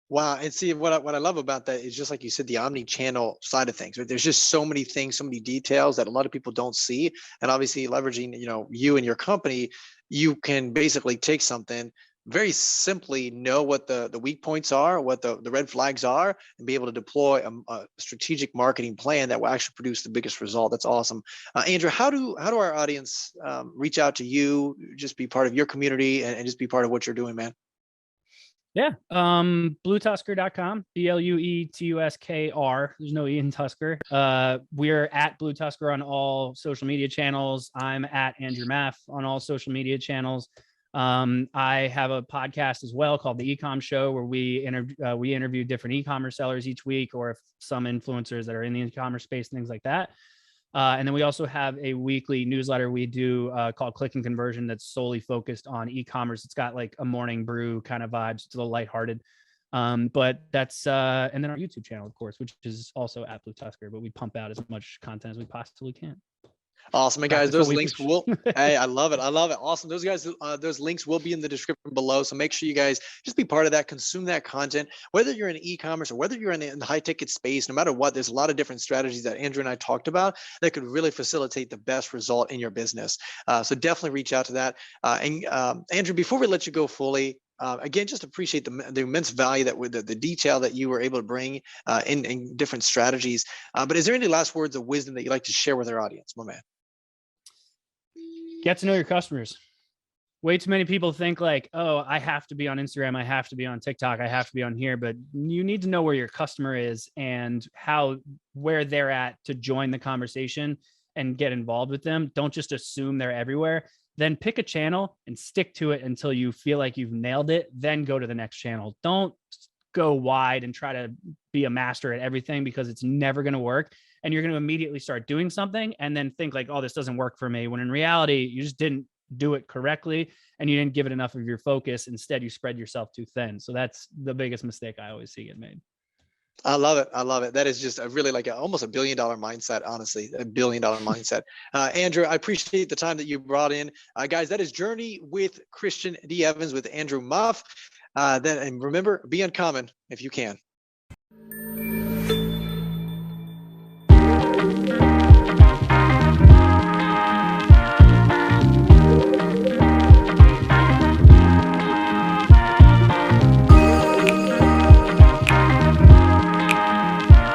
Wow. And see, what I love about that is just like you said, the omni-channel side of things, right? There's just so many things, so many details that a lot of people don't see. And obviously leveraging, you and your company, you can basically take something very simply, know what the weak points are, what the red flags are, and be able to deploy a strategic marketing plan that will actually produce the biggest result. That's awesome. Andrew, how do our audience reach out to you, just be part of your community and just be part of what you're doing, man? Yeah. BlueTuskr.com, BlueTuskr. There's no E in Tusker. We're at BlueTuskr on all social media channels. I'm at Andrew Maff on all social media channels. I have a podcast as well called the E-Comm Show, where we interview different e-commerce sellers each week, or if some influencers that are in the e-commerce space, things like that. And then we also have a weekly newsletter we do called Click and Conversion that's solely focused on e-commerce. It's got like a morning brew kind of vibes. It's a little lighthearted. But that's, and then our YouTube channel, of course, which is also at BlueTuskr, but we pump out as much content as we possibly can. Awesome. And guys, those links will, hey, I love it. I love it. Awesome. Those guys, those links will be in the description below. So make sure you guys just be part of that, consume that content, whether you're in e-commerce or whether you're in the high ticket space, no matter what, there's a lot of different strategies that Andrew and I talked about that could really facilitate the best result in your business. So definitely reach out to that. And Andrew, before we let you go fully, again, just appreciate the immense value that with the detail that you were able to bring in different strategies. But is there any last words of wisdom that you'd like to share with our audience, my man? Get to know your customers. Way too many people think like, oh, I have to be on Instagram, I have to be on TikTok, I have to be on here, but you need to know where your customer is and where they're at to join the conversation and get involved with them. Don't just assume they're everywhere. Then pick a channel and stick to it until you feel like you've nailed it. Then go to the next channel. Don't go wide and try to be a master at everything, because it's never going to work. And you're going to immediately start doing something and then think like, oh, this doesn't work for me. When in reality, you just didn't do it correctly and you didn't give it enough of your focus. Instead, you spread yourself too thin. So that's the biggest mistake I always see get made. I love it. I love it. That is just a really like almost $1 billion mindset, honestly, $1 billion mindset. Andrew, I appreciate the time that you brought in. Guys, that is Journey with Christian D. Evans with Andrew Maff. And remember, be uncommon if you can.